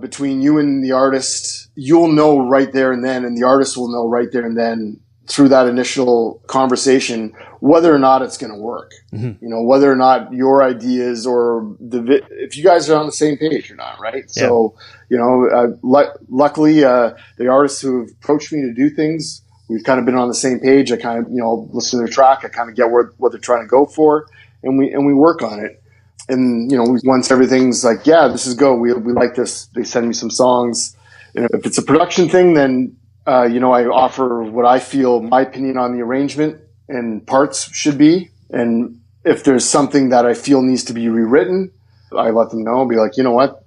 between you and the artist, you'll know right there and then, and the artist will know right there and then through that initial conversation whether or not it's going to work. Mm-hmm. Whether or not your ideas or if you guys are on the same page or not, right? Yeah. So luckily the artists who have approached me to do things, we've kind of been on the same page. I kind of listen to their track, I kind of get what they're trying to go for, and we work on it. And once everything's like, yeah, this is go, we like this, they send me some songs. And if it's a production thing, then I offer what I feel, my opinion on the arrangement and parts should be. And if there's something that I feel needs to be rewritten, I let them know. I'll be like, you know what,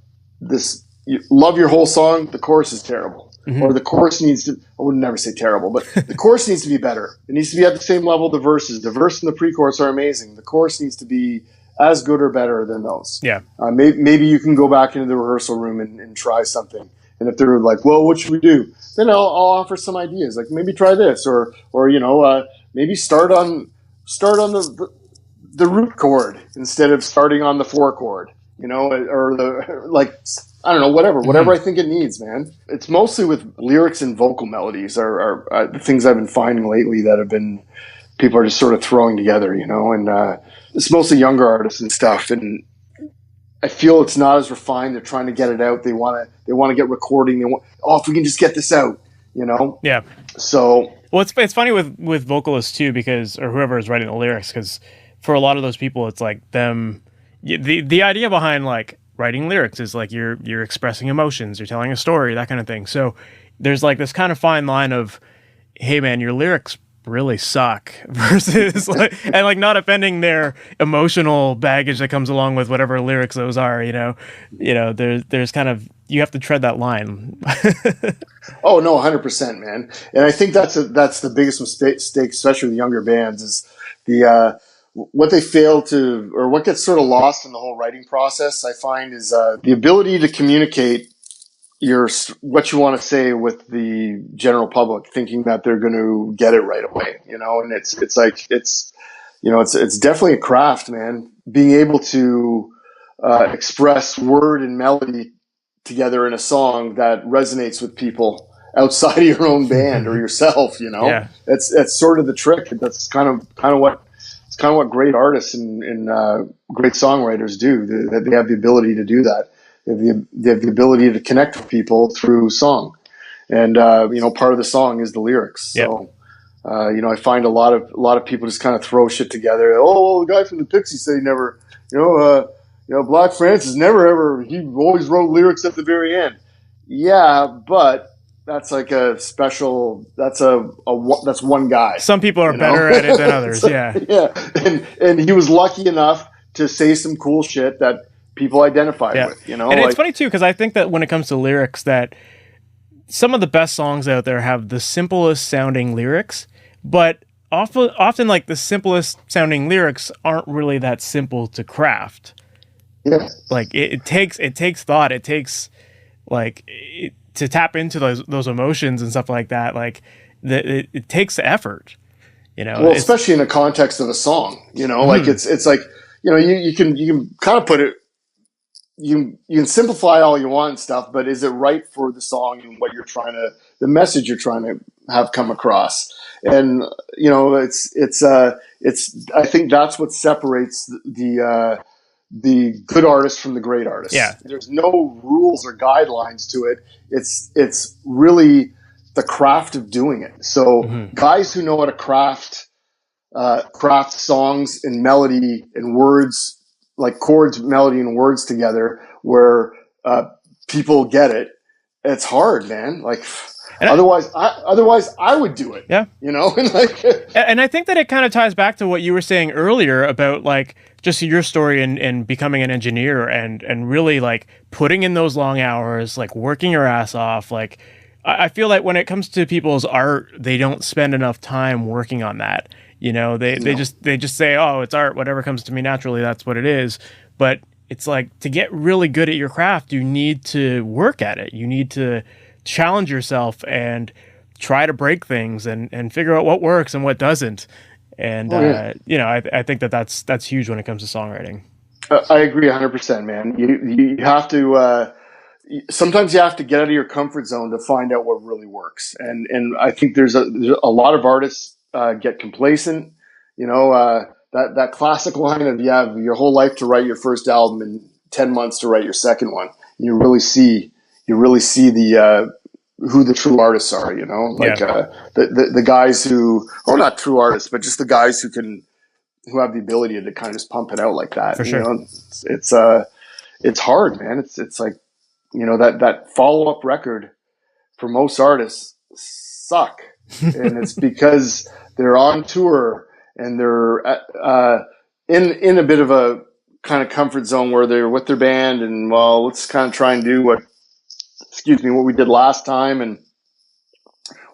love your whole song, the chorus is terrible. Mm-hmm. Or the chorus needs to, I would never say terrible, but the chorus needs to be better. It needs to be at the same level of the verses. The verse and the pre-chorus are amazing. The chorus needs to be as good or better than those. Yeah. Maybe you can go back into the rehearsal room and try something. And if they're like, well, what should we do? Then I'll offer some ideas. Like maybe try this, or maybe start on the root chord instead of starting on the 4 chord, or I don't know, whatever mm-hmm. I think it needs, man. It's mostly with lyrics and vocal melodies are the things I've been finding lately that people are just sort of throwing together, and it's mostly younger artists and stuff. And I feel it's not as refined. They're trying to get it out. They want to get recording. If we can just get this out, Yeah. So, well, it's funny with vocalists too, because, or whoever is writing the lyrics, because for a lot of those people, it's like them. The idea behind like writing lyrics is like you're expressing emotions, you're telling a story, that kind of thing. So there's like this kind of fine line of, hey man, your lyrics really suck, versus and not offending their emotional baggage that comes along with whatever lyrics those are. There's kind of, you have to tread that line. Oh no, 100%, man. And I think that's the biggest mistake, especially with younger bands, is what they fail to, or what gets sort of lost in the whole writing process, I find, is the ability to communicate what you want to say with the general public, thinking that they're going to get it right away, and it's definitely a craft, man. Being able to express word and melody together in a song that resonates with people outside of your own band or yourself, Yeah. That's sort of the trick. That's kind of what great artists and great songwriters do. They have the ability to do that. They have the ability to connect with people through song, and part of the song is the lyrics. So, I find a lot of people just kind of throw shit together. Oh, well, the guy from the Pixies said he never, Black Francis he always wrote lyrics at the very end. Yeah, but that's like a special. That's that's one guy. Some people are better at it than others. So, yeah. Yeah. And he was lucky enough to say some cool shit that people identified with. You know, and it's funny too because I think that when it comes to lyrics, that some of the best songs out there have the simplest sounding lyrics, but often like the simplest sounding lyrics aren't really that simple to craft. Yeah. Like it takes thought. It takes to tap into those emotions and stuff like that. Like it takes effort, you know. Well, especially in the context of a song, you know, like it's like, you know, you can kind of put it, you can simplify all you want and stuff, but is it right for the song and what the message you're trying to have come across? And, you know, I think that's what separates the good artist from the great artist. Yeah. There's no rules or guidelines to it. It's really the craft of doing it. So guys who know how to craft songs and melody and words, like chords, melody, and words together, where people get it. It's hard, man. Like, otherwise I would do it. Yeah, you know. And I think that it kind of ties back to what you were saying earlier about like just your story and becoming an engineer and really like putting in those long hours, like working your ass off. Like, I feel like when it comes to people's art, they don't spend enough time working on that. You know, they just say, oh, it's art, whatever comes to me naturally, that's what it is. But it's like, to get really good at your craft, you need to work at it. You need to challenge yourself and try to break things and figure out what works and what doesn't. And, you know, I think that's huge when it comes to songwriting. I agree 100%, man. You have to, sometimes you have to get out of your comfort zone to find out what really works. And I think there's a lot of artists get complacent, you know, that classic line of, you have your whole life to write your first album and 10 months to write your second one. You really see the who the true artists are, you know, like the guys who, or not true artists, but just the guys who have the ability to kind of just pump it out like that. For sure. You know, it's hard, man. It's like, you know, that follow-up record for most artists suck. And it's because they're on tour and they're in a bit of a kind of comfort zone where they're with their band and, well, let's kind of try and do what we did last time, and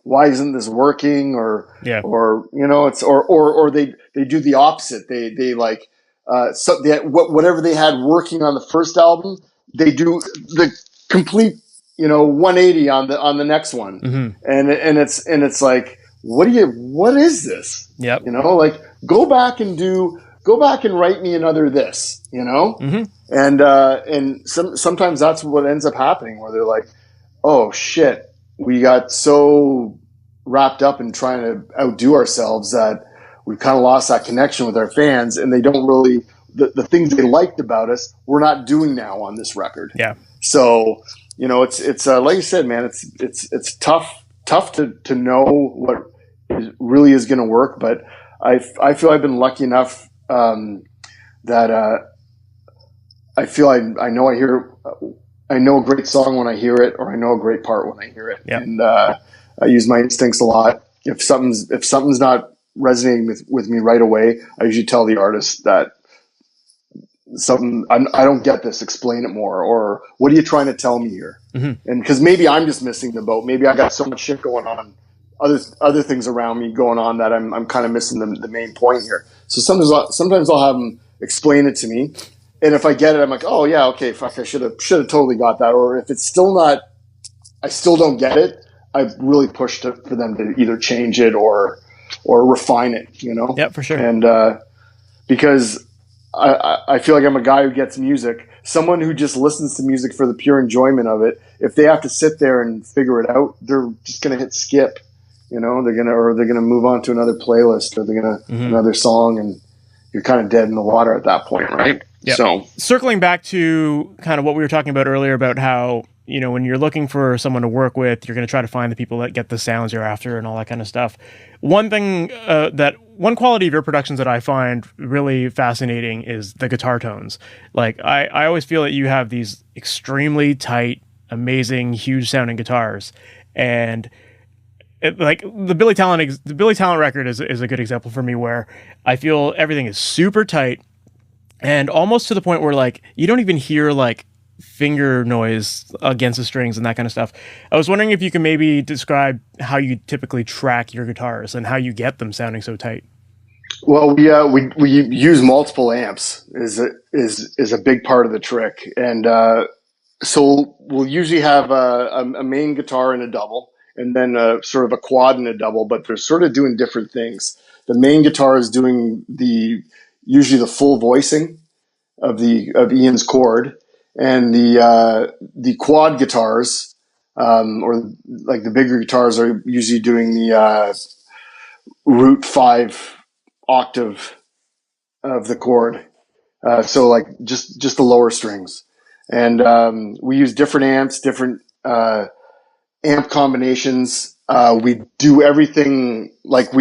why isn't this working? Or you know, it's or they do the opposite. They like whatever they had working on the first album, they do the complete, you know, 180 on the next one. And it's like, what is this? Yep. You know, like, go back and write me another this, you know? And sometimes that's what ends up happening, where they're like, oh shit, we got so wrapped up in trying to outdo ourselves that we kind of lost that connection with our fans, and they don't really, the things they liked about us, we're not doing now on this record. Yeah. So, you know, it's like you said, man, it's tough to know what really is going to work. But I feel I've been lucky enough that I feel I know a great song when I hear it, or I know a great part when I hear it. Yep. And I use my instincts a lot. If something's not resonating with me right away, I usually tell the artist that something, I don't get this, explain it more, or what are you trying to tell me here? And because maybe I'm just missing the boat. Maybe I got so much shit going on, other things around me going on, that I'm kind of missing the main point here. So sometimes I'll have them explain it to me. And if I get it, I'm like, oh yeah, okay, fuck, I should have totally got that. Or if it's still not, I still don't get it, I really push for them to either change it or refine it, you know? Yeah, for sure. And because I feel like I'm a guy who gets music. Someone who just listens to music for the pure enjoyment of it, if they have to sit there and figure it out, they're just gonna hit skip. You know, they're gonna move on to another playlist, or they're gonna another song, and you're kind of dead in the water at that point, right? Yep. So circling back to kind of what we were talking about earlier about how, you know, when you're looking for someone to work with, you're going to try to find the people that get the sounds you're after and all that kind of stuff. One quality of your productions that I find really fascinating is the guitar tones. Like, I always feel that you have these extremely tight, amazing, huge sounding guitars. And like the Billy Talent record is a good example for me, where I feel everything is super tight and almost to the point where like you don't even hear like finger noise against the strings and that kind of stuff. I was wondering if you can maybe describe how you typically track your guitars and how you get them sounding so tight. Well, we use multiple amps is a big part of the trick, and so we'll usually have a main guitar and a double, and then sort of a quad and a double, but they're sort of doing different things. The main guitar is doing usually the full voicing of Ian's chord, and the quad guitars, or like the bigger guitars, are usually doing the root 5 octave of the chord. So like just the lower strings. And we use different amps, different amp combinations. We do everything like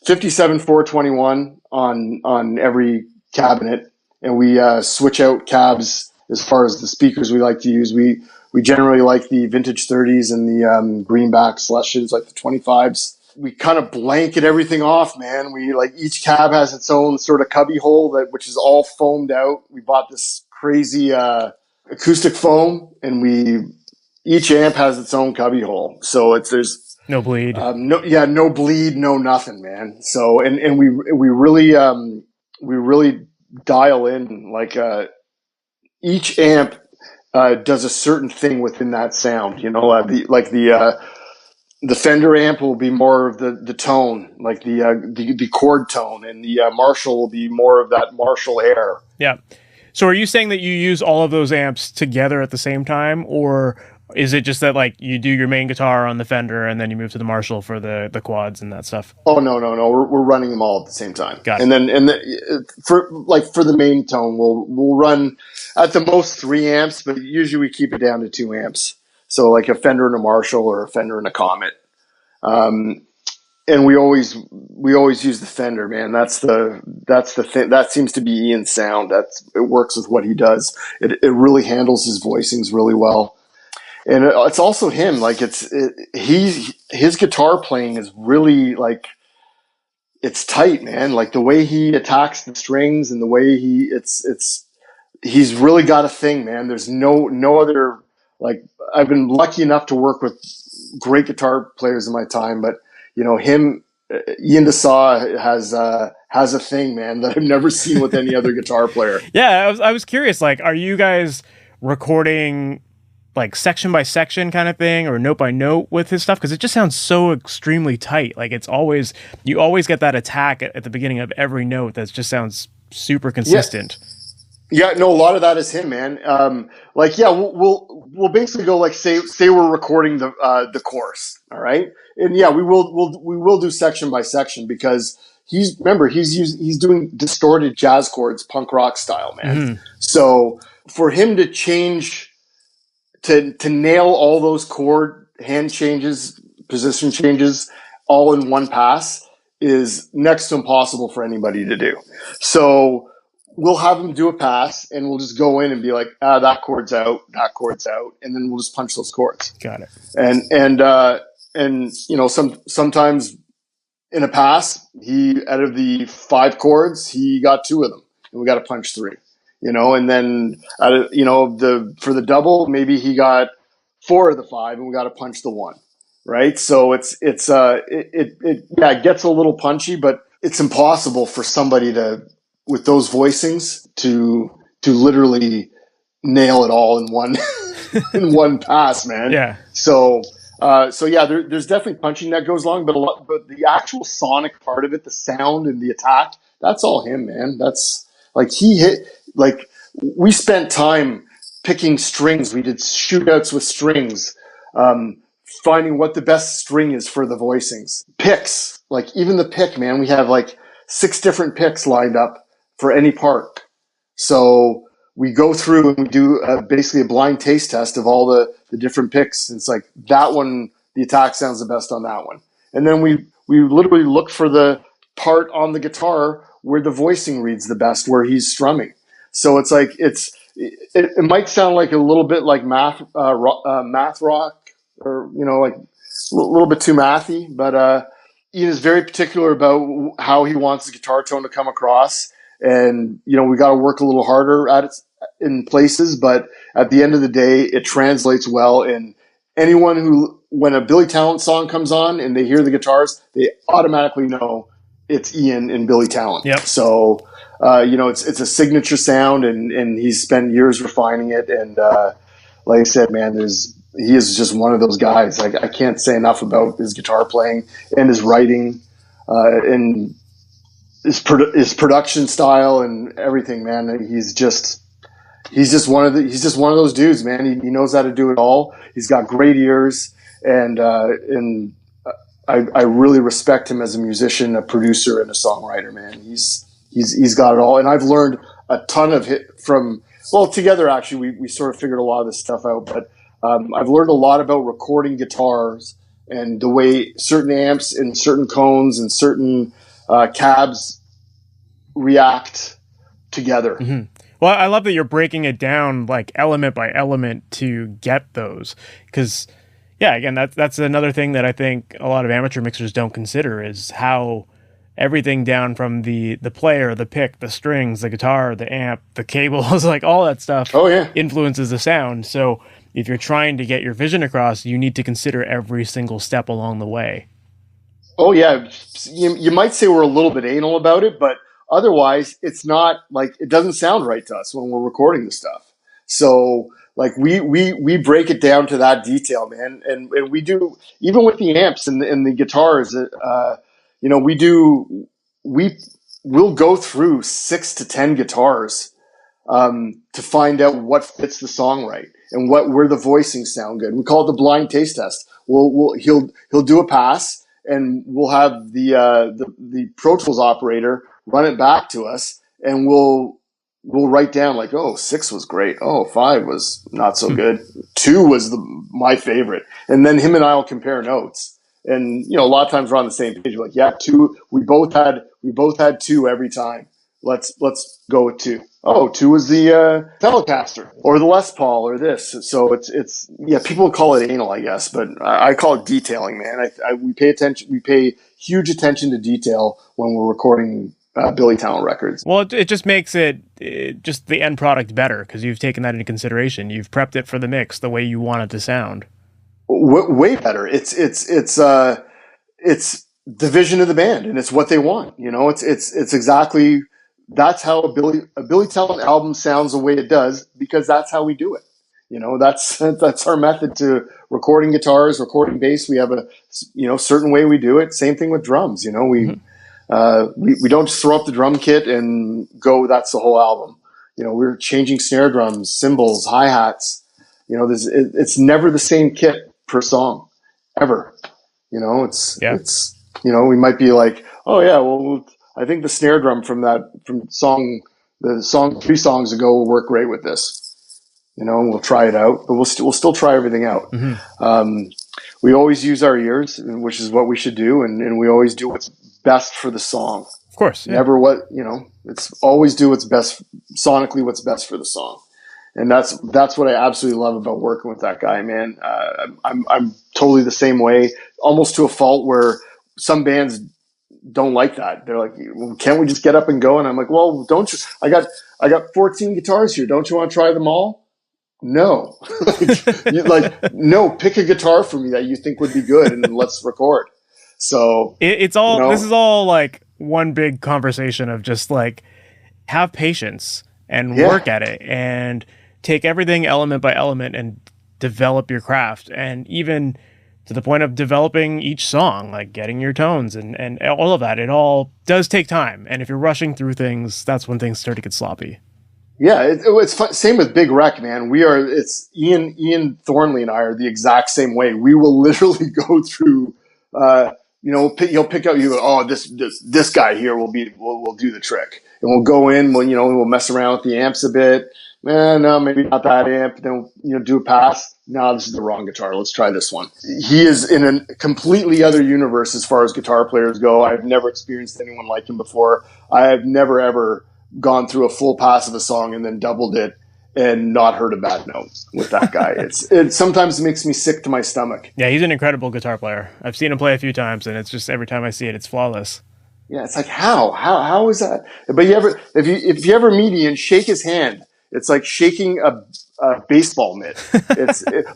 57 421 on every cabinet, and we switch out cabs as far as the speakers we like to use. We generally like the vintage 30s and the greenback slushes, like the 25s. We kind of blanket everything off, man. We like each cab has its own sort of cubby hole which is all foamed out. We bought this crazy acoustic foam, and each amp has its own cubby hole. So there's no bleed. No bleed, no nothing, man. So and we really dial in like each amp does a certain thing within that sound. You know, the Fender amp will be more of the tone, like the chord tone, and the Marshall will be more of that Marshall air. Yeah. So are you saying that you use all of those amps together at the same time, or is it just that like you do your main guitar on the Fender and then you move to the Marshall for the quads and that stuff? Oh no, we're running them all at the same time. Got it. And then for the main tone, we'll run at the most 3 amps, but usually we keep it down to 2 amps. So like a Fender and a Marshall, or a Fender and a Comet. And we always use the Fender, man. That's the thing. That seems to be Ian's sound. It works with what he does. It really handles his voicings really well. And it's also him. Like his guitar playing is really like, it's tight, man. Like the way he attacks the strings and the way he's really got a thing, man. There's no other, like, I've been lucky enough to work with great guitar players in my time, but you know, Ian DeSaw has a thing, man, that I've never seen with any other guitar player. Yeah, I was curious, like, are you guys recording like section by section kind of thing, or note by note with his stuff? Because it just sounds so extremely tight. Like you always get that attack at the beginning of every note that just sounds super consistent. Yeah, no, a lot of that is him, man. We'll basically go like, say we're recording the chorus, all right, and yeah, we will do section by section, because he's doing distorted jazz chords, punk rock style, man. Mm-hmm. So for him to change to nail all those chord hand changes, position changes, all in one pass is next to impossible for anybody to do. So we'll have him do a pass, and we'll just go in and be like, that chord's out, and then we'll just punch those chords. Got it. And you know, sometimes in a pass, out of the 5 chords, he got 2 of them, and we got to punch 3. You know, and then for the double, maybe he got 4 of the 5, and we got to punch the 1. Right? So it gets a little punchy, but it's impossible for somebody with those voicings to literally nail it all in one in one pass, man. Yeah. So yeah, there's definitely punching that goes along, but the actual sonic part of it, the sound and the attack, that's all him, man. That's like we spent time picking strings. We did shootouts with strings, finding what the best string is for the voicings. Picks, like even the pick, man, we have like 6 different picks lined up for any part. So we go through and we do basically a blind taste test of all the different picks. It's like that one, the attack sounds the best on that one. And then we literally look for the part on the guitar where the voicing reads the best, where he's strumming. So it's like it might sound like a little bit like math rock, or like a little bit too mathy. But Ian is very particular about how he wants his guitar tone to come across, and we got to work a little harder at it in places, but at the end of the day, it translates well. And when a Billy Talent song comes on and they hear the guitars, they automatically know it's Ian and Billy Talent. Yep. So, it's a signature sound, and he's spent years refining it. And like I said, man, he is just one of those guys. I can't say enough about his guitar playing and his writing, and his production style and everything, man. He's just one of those dudes, man. He knows how to do it all. He's got great ears, and I really respect him as a musician, a producer, and a songwriter, man. He's got it all, and I've learned a ton of it from. Well, together actually, we sort of figured a lot of this stuff out. But I've learned a lot about recording guitars and the way certain amps and certain cones and certain cabs react together. Mm-hmm. Well, I love that you're breaking it down like element by element to get those, because again, that's another thing that I think a lot of amateur mixers don't consider is how everything down from the player, the pick, the strings, the guitar, the amp, the cables, like all that stuff influences the sound. So if you're trying to get your vision across, you need to consider every single step along the way. Oh yeah, you might say we're a little bit anal about it, but otherwise it's not like it doesn't sound right to us when we're recording the stuff. So like we break it down to that detail, man, and we do even with the amps and the guitars. We'll go through 6 to 10 guitars to find out what fits the song right and where the voicings sound good. We call it the blind taste test. He'll do a pass, and we'll have the Pro Tools operator run it back to us, and we'll write down like, 6 was great. 5 was not so good. 2 was my favorite. And then him and I will compare notes. And, a lot of times we're on the same page. We're like, 2, we both had 2 every time. Let's go with 2. 2 was the Telecaster or the Les Paul or this. So it's people call it anal, I guess, but I call it detailing, man. We pay attention. We pay huge attention to detail when we're recording Billy Talent records. Well, it just makes it just the end product better because you've taken that into consideration. You've prepped it for the mix the way you want it to sound. Way better. It's the vision of the band, and it's what they want. It's exactly. That's how a Billy Talent album sounds the way it does, because that's how we do it. That's our method to recording guitars, recording bass. We have a certain way we do it. Same thing with drums. We don't just throw up the drum kit and go, that's the whole album. We're changing snare drums, cymbals, hi-hats. It's never the same kit per song ever. It's we might be like, I think the snare drum from the song 3 songs ago will work great with this. We'll try it out, but we'll still try everything out. Mm-hmm. We always use our ears, which is what we should do, and we always do what's best for the song. Of course, never it's always do what's best sonically, what's best for the song. And that's what I absolutely love about working with that guy, man. I'm totally the same way, almost to a fault, where some bands don't like that. They're like, well, can't we just get up and go? And I'm like, well, don't you? I got 14 guitars here. Don't you want to try them all? No, no. Pick a guitar for me that you think would be good, and let's record. So it's all. This is all like one big conversation of just like have patience and work at it and take everything element by element and develop your craft, and even to the point of developing each song, like getting your tones and all of that. It all does take time. And if you're rushing through things, that's when things start to get sloppy. Yeah, it's fun. Same with Big Wreck, man. It's Ian Thornley and I are the exact same way. We will literally go through, he'll pick out this guy here will do the trick. And we'll go in, we'll mess around with the amps a bit. No, maybe not that amp. Then do a pass. No, this is the wrong guitar. Let's try this one. He is in a completely other universe as far as guitar players go. I've never experienced anyone like him before. I have never ever gone through a full pass of a song and then doubled it and not heard a bad note with that guy. It sometimes makes me sick to my stomach. Yeah, he's an incredible guitar player. I've seen him play a few times, and it's just every time I see it, it's flawless. Yeah, it's like how is that? But if you ever meet Ian, shake his hand. It's like shaking a baseball mitt.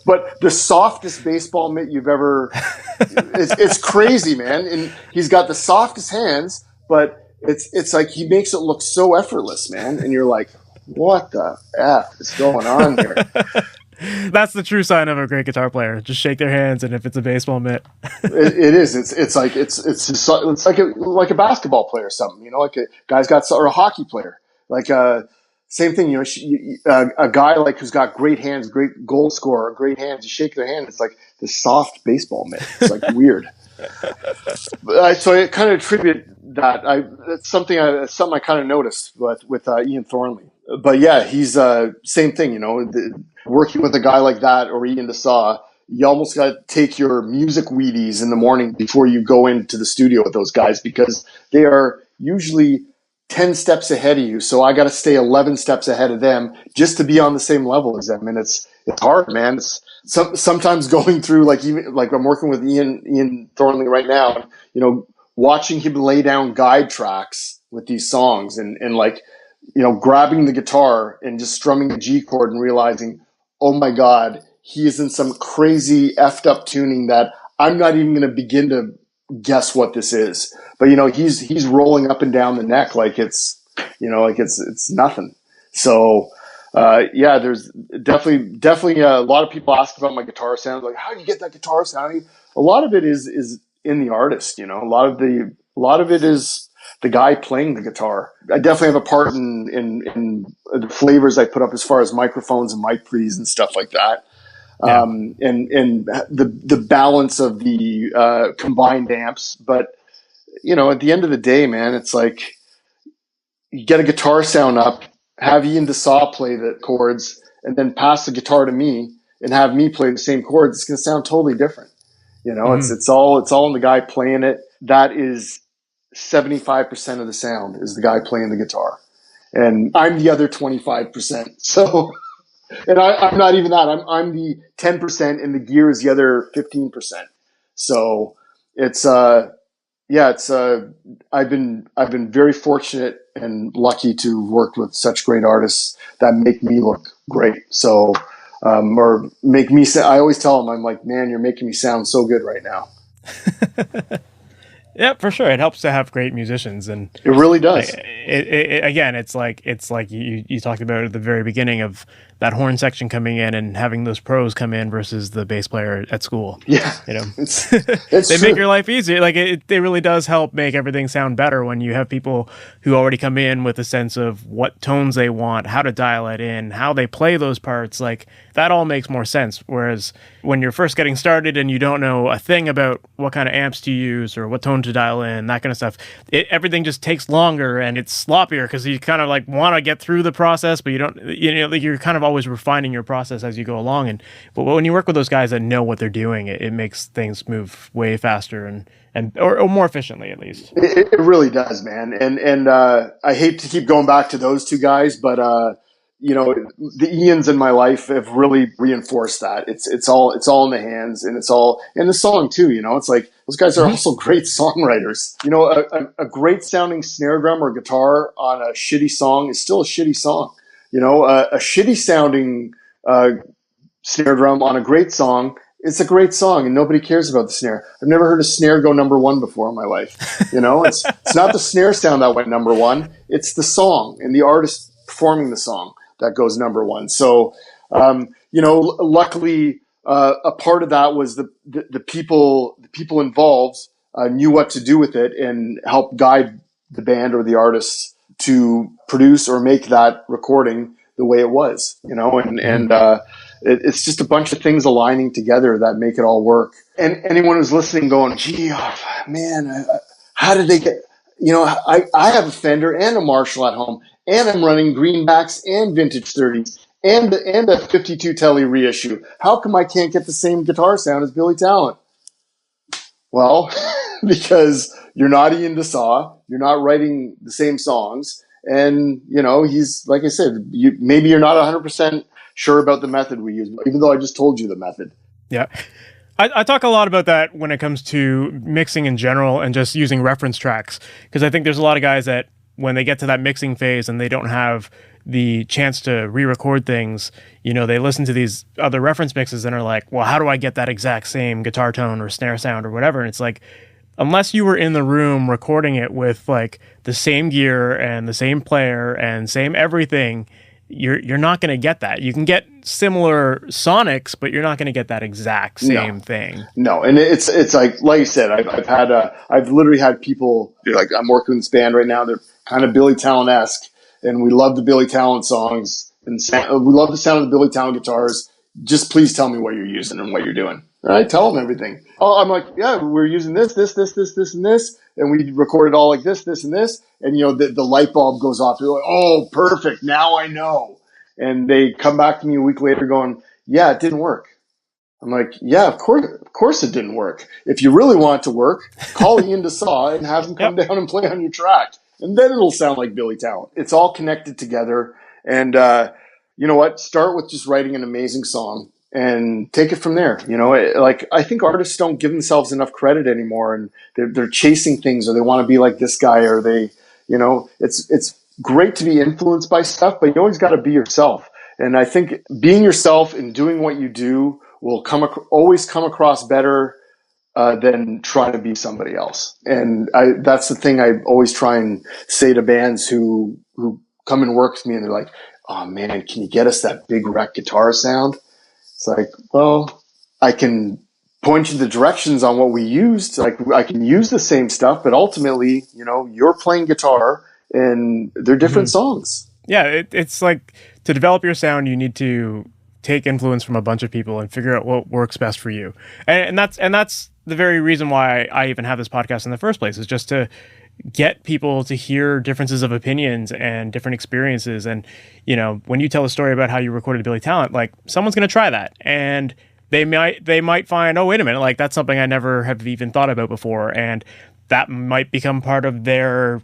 But the softest baseball mitt you've ever. It's crazy, man. And he's got the softest hands, but it's like he makes it look so effortless, man. And you're like, what the F is going on here? That's the true sign of a great guitar player. Just shake their hands, and if it's a baseball mitt, it is. It's like a basketball player or something. You know, like a guy's got or a hockey player. Like same thing. You know, a guy like who's got great hands, great goal scorer, great hands. You shake their hand, it's like the soft baseball mitt. It's like weird. So I kind of attribute that. That's something I kind of noticed with Ian Thornley. But yeah, he's same thing. You know, working with a guy like that or Ian DeSaw, you almost got to take your music Wheaties in the morning before you go into the studio with those guys, because they are usually 10 steps ahead of you. So I got to stay 11 steps ahead of them just to be on the same level as them. And it's hard, man. It's sometimes going through, even I'm working with Ian Thornley right now, you know, watching him lay down guide tracks with these songs and like, you know, grabbing the guitar and just strumming the G chord and realizing, oh my God, he is in some crazy effed up tuning that I'm not even going to begin to guess what this is. But, you know, he's rolling up and down the neck like it's, you know, like it's nothing. So, yeah, there's definitely a lot of people ask about my guitar sound. Like, how do you get that guitar sounding? A lot of it is in the artist, you know, a lot of it is the guy playing the guitar. I definitely have a part in the flavors I put up as far as microphones and mic pre's and stuff like that. Yeah. And the balance of the combined amps. But, you know, at the end of the day, man, it's like you get a guitar sound up, have Ian DeSaw play the chords, and then pass the guitar to me and have me play the same chords. It's going to sound totally different. You know, it's all in the guy playing it. That is 75% of the sound is the guy playing the guitar, and I'm the other 25%. So, and I'm not even that. I'm the 10%, and the gear is the other 15%. So it's I've been very fortunate and lucky to work with such great artists that make me look great. So, or make me I always tell them, I'm like, man, you're making me sound so good right now. Yeah, for sure. It helps to have great musicians, and it really does. Again, it's like you talked about at the very beginning of that horn section coming in and having those pros come in versus the bass player at school. Yeah, you know, it's they true. make your life easier. Like it really does help make everything sound better when you have people who already come in with a sense of what tones they want, how to dial it in, how they play those parts. Like that all makes more sense. Whereas when you're first getting started and you don't know a thing about what kind of amps to use or what tone to dial in, that kind of stuff, everything just takes longer and it's sloppier because you kind of like want to get through the process, but you don't, you know, like you're kind of always refining your process as you go along. But when you work with those guys that know what they're doing, it makes things move way faster or more efficiently, at least. It really does, man. And I hate to keep going back to those two guys, but you know, the Ians in my life have really reinforced that. It's all in the hands, and it's all in the song too. You know, it's like those guys are also great songwriters. You know, a great sounding snare drum or guitar on a shitty song is still a shitty song. You know, a shitty sounding snare drum on a great song, it's a great song, and nobody cares about the snare. I've never heard a snare go number one before in my life. You know, it's not the snare sound that went number one. It's the song and the artist performing the song that goes number one. So, you know, luckily, a part of that was the people involved knew what to do with it and helped guide the band or the artist to produce or make that recording the way it was. You know, and it's just a bunch of things aligning together that make it all work. And anyone who's listening going, gee, man, how did they get, you know, I have a Fender and a Marshall at home, and I'm running greenbacks and vintage 30s and a 52 Tele reissue. How come I can't get the same guitar sound as Billy Talent? Well, because you're not Ian DeSaw, you're not writing the same songs, And, he's, like I said, maybe you're not 100% sure about the method we use, even though I just told you the method. Yeah. I talk a lot about that when it comes to mixing in general and just using reference tracks, because I think there's a lot of guys that when they get to that mixing phase and they don't have the chance to re-record things, they listen to these other reference mixes and are like, well, how do I get that exact same guitar tone or snare sound or whatever? And it's like, unless you were in the room recording it with like the same gear and the same player and same everything, you're not going to get that. You can get similar sonics, but you're not going to get that exact same thing. No, and it's like you said, I've literally had people like, I'm working with this band right now. They're kind of Billy Talent-esque, and we love the Billy Talent songs, and we love the sound of the Billy Talent guitars. Just please tell me what you're using and what you're doing. And I tell them everything. Oh, I'm like, yeah, we're using this, and this, and we recorded all like this, and this, and the light bulb goes off. They're like, oh, perfect, now I know. And they come back to me a week later going, yeah, it didn't work. I'm like, yeah, of course it didn't work. If you really want it to work, call Ian DeSaw and have him come down and play on your track, and then it'll sound like Billy Talent. It's all connected together, and you know what? Start with just writing an amazing song and take it from there. Like, I think artists don't give themselves enough credit anymore, and they're chasing things, or they want to be like this guy, or they, it's great to be influenced by stuff, but you always got to be yourself. And I think being yourself and doing what you do will always come across better than trying to be somebody else. And that's the thing I always try and say to bands who come and work with me, and they're like, oh man, can you get us that big wreck guitar sound? It's like, well, I can point you the directions on what we used. Like, I can use the same stuff, but ultimately, you're playing guitar and they're different songs. Yeah, it's like, to develop your sound, you need to take influence from a bunch of people and figure out what works best for you. And that's the very reason why I even have this podcast in the first place, is just to get people to hear differences of opinions and different experiences. And, when you tell a story about how you recorded Billy Talent, like, someone's going to try that, and they might find, oh, wait a minute, like, that's something I never have even thought about before. And that might become part of their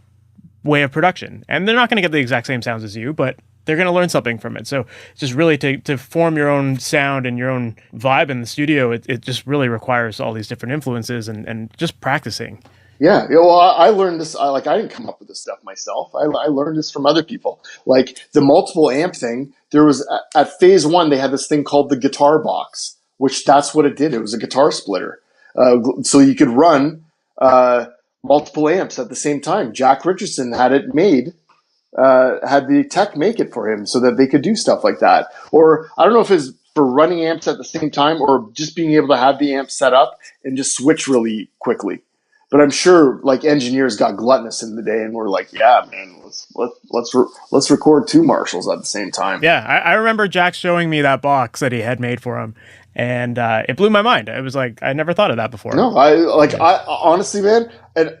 way of production. And they're not going to get the exact same sounds as you, but they're going to learn something from it. So just really to form your own sound and your own vibe in the studio, it just really requires all these different influences and just practicing. Yeah, well, I learned this. I didn't come up with this stuff myself. I learned this from other people. Like the multiple amp thing, there was at phase one, they had this thing called the guitar box, which that's what it did. It was a guitar splitter. So you could run multiple amps at the same time. Jack Richardson had it made, had the tech make it for him so that they could do stuff like that. Or I don't know if it's for running amps at the same time or just being able to have the amp set up and just switch really quickly. But I'm sure like engineers got gluttonous in the day and were like, yeah, man, let's record two Marshalls at the same time. Yeah, I remember Jack showing me that box that he had made for him, and it blew my mind. It was like, I never thought of that before. No, I honestly, man, and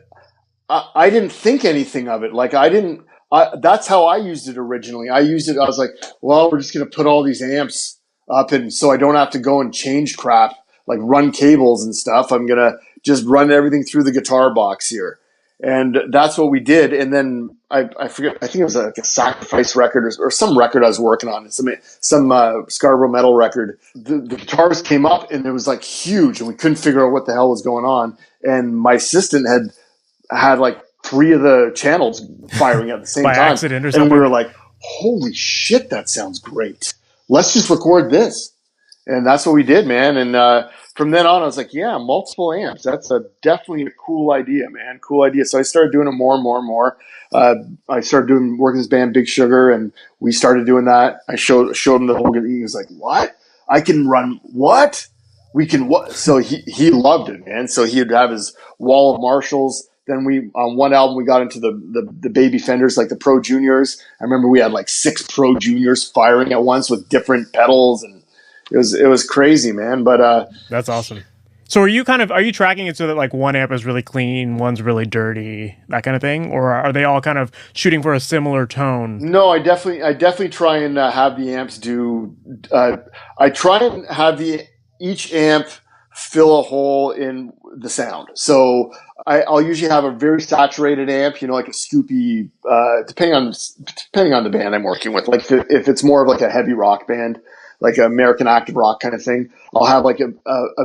I didn't think anything of it. Like that's how I used it originally. I was like, well, we're just going to put all these amps up, and so I don't have to go and change crap, like run cables and stuff. I'm going to just run everything through the guitar box here. And that's what we did. And then I forget, I think it was like a Sacrifice record or some record I was working on, some Scarborough metal record. The guitars came up and it was like huge and we couldn't figure out what the hell was going on. And my assistant had like 3 of the channels firing at the same By time. accident or something. And we were like, holy shit, that sounds great. Let's just record this. And that's what we did, man. And from then on, I was like, yeah, multiple amps. That's definitely a cool idea, man. Cool idea. So I started doing it more and more and more. I started working this band, Big Sugar, and we started doing that. I showed him the whole game. He was like, what? I can run what? We can what? So he loved it, man. So he would have his wall of Marshalls. Then on one album, we got into the baby Fenders, like the Pro Juniors. I remember we had like 6 Pro Juniors firing at once with different pedals, and it was crazy, man. But that's awesome. So are you tracking it so that like one amp is really clean, one's really dirty, that kind of thing, or are they all kind of shooting for a similar tone? No, I definitely try and have the amps do. I try and have each amp fill a hole in the sound. So I'll usually have a very saturated amp, like a scoopy, depending on the band I'm working with. Like if it's more of like a heavy rock band, like an American active rock kind of thing, I'll have like a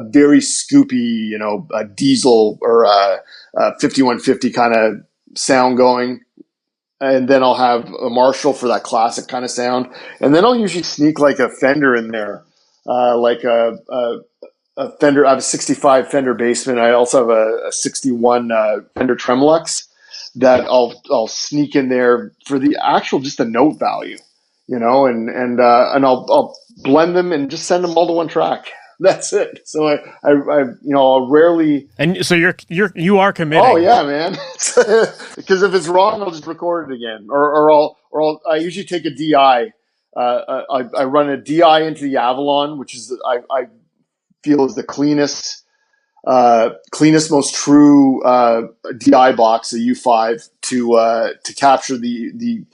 very scoopy, a diesel or a 5150 kind of sound going. And then I'll have a Marshall for that classic kind of sound. And then I'll usually sneak like a Fender in there, like a Fender. I have a 65 Fender Bassman. I also have a 61 Fender Tremolux that I'll sneak in there for the actual just the note value, and I'll blend them and just send them all to one track. That's it. So I'll rarely. And so you are committing. Oh yeah, man. Because if it's wrong, I'll just record it again, I usually take a DI. I run a DI into the Avalon, which is I feel is the cleanest, most true DI box, a U5, to capture the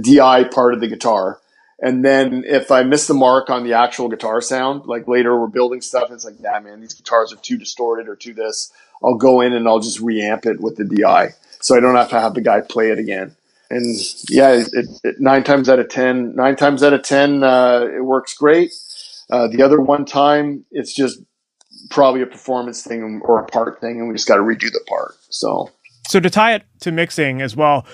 DI part of the guitar. And then if I miss the mark on the actual guitar sound, like later we're building stuff, and it's like, yeah, man, these guitars are too distorted or too this, I'll go in and I'll just reamp it with the DI, so I don't have to have the guy play it again. And yeah, it 9 times out of 10, it works great. The other one time, it's just probably a performance thing or a part thing, and we just got to redo the part. So to tie it to mixing as well,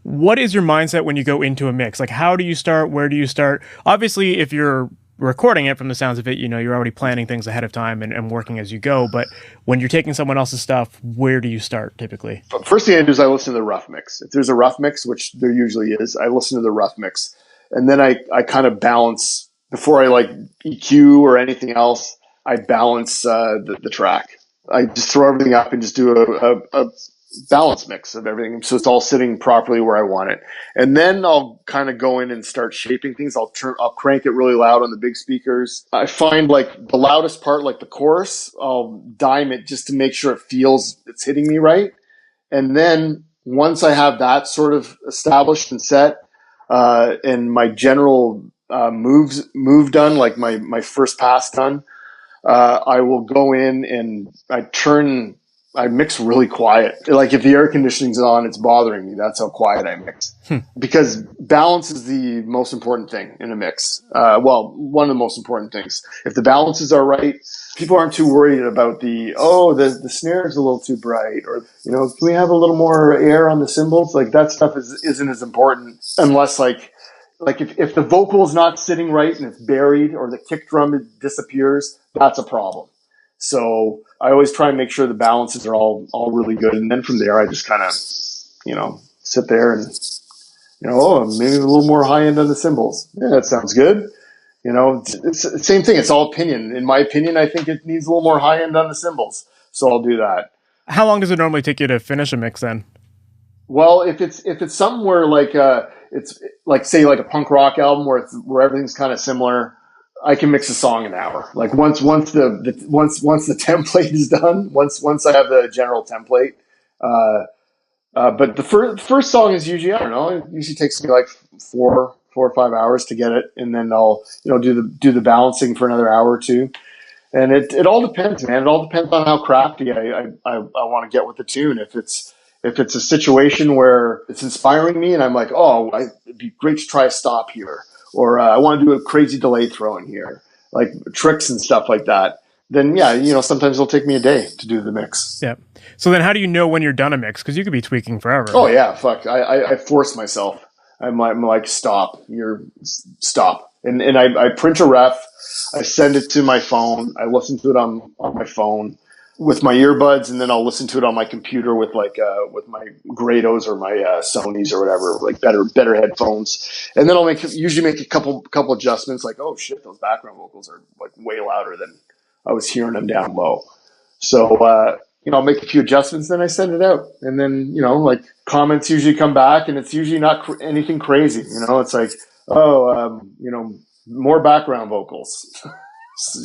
what is your mindset when you go into a mix? Like, how do you start? Where do you start? Obviously, if you're recording it, from the sounds of it, you're already planning things ahead of time and working as you go. But when you're taking someone else's stuff, where do you start typically? First thing I do is I listen to the rough mix. If there's a rough mix, which there usually is, I listen to the rough mix. And then I kind of balance, before I like EQ or anything else, I balance the track. I just throw everything up and just do a balance mix of everything, so it's all sitting properly where I want it. And then I'll kind of go in and start shaping things. I'll crank it really loud on the big speakers. I find like the loudest part, like the chorus, I'll dime it just to make sure it feels it's hitting me right. And then once I have that sort of established and set, and my general move done, like my first pass done, I will go in and I mix really quiet. Like if the air conditioning's on, it's bothering me. That's how quiet I mix. Because balance is the most important thing in a mix. One of the most important things. If the balances are right, people aren't too worried about the snare is a little too bright, or can we have a little more air on the cymbals? Like that stuff isn't as important unless like if the vocal is not sitting right and it's buried, or the kick drum disappears, that's a problem. So I always try and make sure the balances are all really good. And then from there, I just kind of, sit there and, maybe a little more high end on the cymbals. Yeah, that sounds good. It's the same thing. It's all opinion. In my opinion, I think it needs a little more high end on the cymbals. So I'll do that. How long does it normally take you to finish a mix then? Well, if it's something where it's like, say, like a punk rock album where everything's kind of similar, I can mix a song in an hour. Like once the template is done, once I have the general template. But the first song is usually, I don't know, it usually takes me like 4 or 5 hours to get it, and then I'll do the balancing for another hour or two. And it all depends, man. It all depends on how crafty I want to get with the tune. If it's a situation where it's inspiring me and I'm like, it'd be great to try a stop here, or I want to do a crazy delay throw in here, like tricks and stuff like that, then yeah, sometimes it'll take me a day to do the mix. Yeah. So then how do you know when you're done a mix? Because you could be tweaking forever. Oh yeah, fuck. I force myself. I'm like, stop. And I print a ref. I send it to my phone. I listen to it on my phone with my earbuds, and then I'll listen to it on my computer with with my Grados or my Sonys or whatever, like better headphones. And then I'll usually make a couple adjustments, like, oh shit, those background vocals are like way louder than I was hearing them down low. So I'll make a few adjustments, then I send it out, and then like comments usually come back, and it's usually not anything crazy. It's like, more background vocals,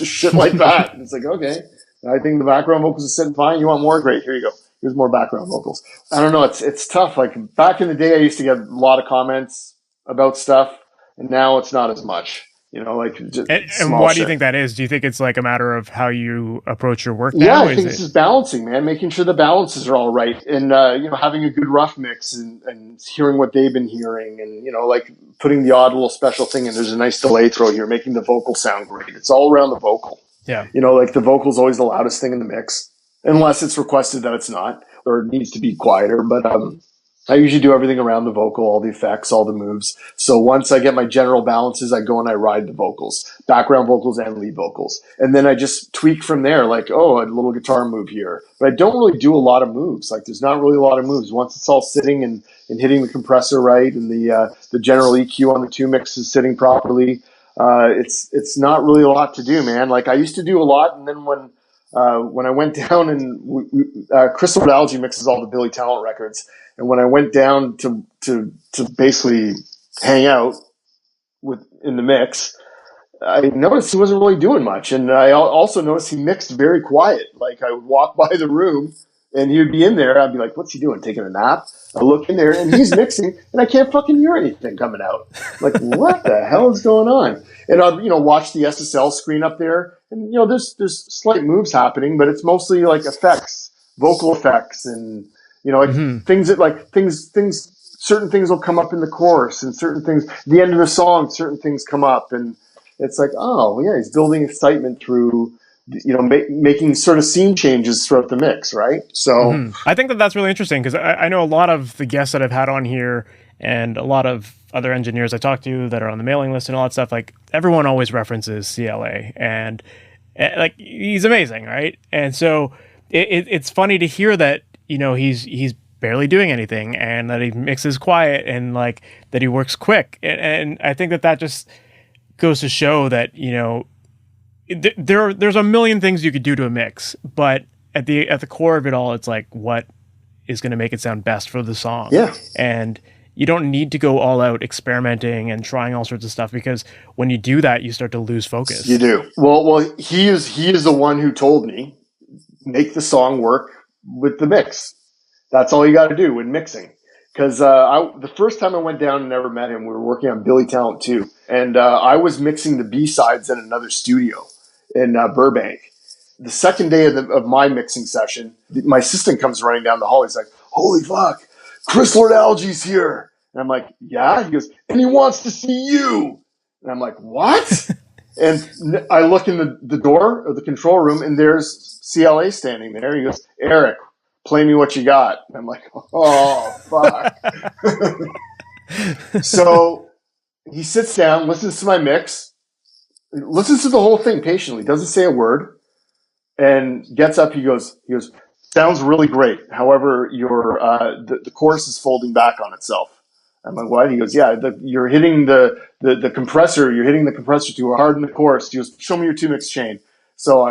shit like that. And it's like, okay. I think the background vocals are sitting fine. You want more? Great. Here you go. Here's more background vocals. I don't know. It's tough. Like back in the day, I used to get a lot of comments about stuff, and now it's not as much. like just And small why do you shit. think that is? Do you think it's like a matter of how you approach your work Yeah, now? I Is think it's it? just balancing, man, making sure the balances are all right, and having a good rough mix, and hearing what they've been hearing, and like putting the odd little special thing in. There's a nice delay throw here, making the vocal sound great. It's all around the vocal. Yeah. Like the vocal's always the loudest thing in the mix, unless it's requested that it's not or it needs to be quieter. But I usually do everything around the vocal, all the effects, all the moves. So once I get my general balances, I go and I ride the vocals, background vocals and lead vocals. And then I just tweak from there, like, oh, a little guitar move here. But I don't really do a lot of moves. Like there's not really a lot of moves. Once it's all sitting and hitting the compressor right, and the general EQ on the two mix is sitting properly, it's not really a lot to do, man. Like I used to do a lot, and then when I went down and Chris Lord-Alge mixes all the Billy Talent records, and when I went down to basically hang out in the mix, I noticed he wasn't really doing much, and I also noticed he mixed very quiet. Like I would walk by the room, and he would be in there. I'd be like, "What's he doing? Taking a nap?" I look in there, and he's mixing, and I can't fucking hear anything coming out. Like, what the hell is going on? And I'd watch the SSL screen up there, and there's slight moves happening, but it's mostly like effects, vocal effects, and like things that things. Certain things will come up in the chorus, and certain things, the end of the song, certain things come up, and it's like, oh yeah, he's building excitement through, making sort of scene changes throughout the mix, right? So I think that's really interesting because I know a lot of the guests that I've had on here and a lot of other engineers I talk to that are on the mailing list and all that stuff. Like everyone always references CLA, and like he's amazing, right? And so it's funny to hear that he's barely doing anything, and that he mixes quiet, and like that he works quick, and I think that just goes to show that there's a million things you could do to a mix, but at the core of it all, it's like what is going to make it sound best for the song. Yeah. And you don't need to go all out experimenting and trying all sorts of stuff, because when you do that, you start to lose focus. You do. Well, he is the one who told me, make the song work with the mix. That's all you got to do when mixing. Because the first time I went down and never met him, we were working on Billy Talent 2. And I was mixing the B-sides in another studio in Burbank. The second day of my mixing session, my assistant comes running down the hall. He's like, holy fuck, Chris Lord-Alge's here. And I'm like, yeah? He goes, and he wants to see you. And I'm like, what? And I look in the door of the control room, and there's CLA standing there. He goes, Eric, play me what you got. And I'm like, oh, fuck. So he sits down, listens to my mix, listens to the whole thing patiently, doesn't say a word, and gets up. He goes, sounds really great. However, your the chorus is folding back on itself. I'm like, what? He goes, yeah, you're hitting the compressor. You're hitting the compressor too hard in the chorus. He goes, show me your 2-mix chain. So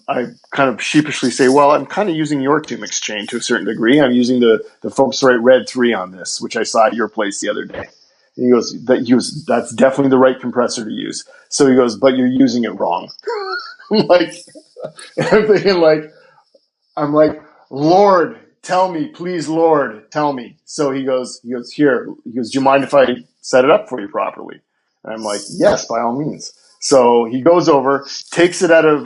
I kind of sheepishly say, well, I'm kind of using your 2-mix chain to a certain degree. I'm using the Focusrite Red 3 on this, which I saw at your place the other day. And he goes, that's definitely the right compressor to use. So he goes, but you're using it wrong. I'm like, Lord, tell me, please, Lord, tell me. So he goes, here. He goes, do you mind if I set it up for you properly? And I'm like, yes, by all means. So he goes over, takes it out of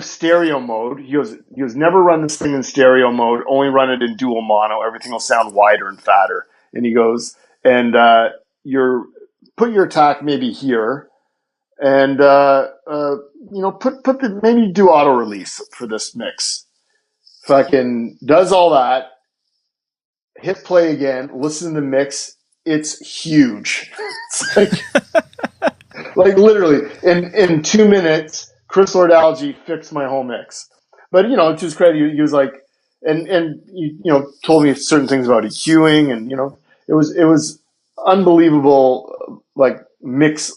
stereo mode. He goes, never run this thing in stereo mode. Only run it in dual mono. Everything will sound wider and fatter. And he goes, and put your attack maybe here, and maybe do auto release for this mix. Fucking does all that. Hit play again. Listen to the mix. It's huge. It's like literally in 2 minutes, Chris Lord-Alge fixed my whole mix. But to his credit, he was like, and told me certain things about EQing, and it was unbelievable, like mix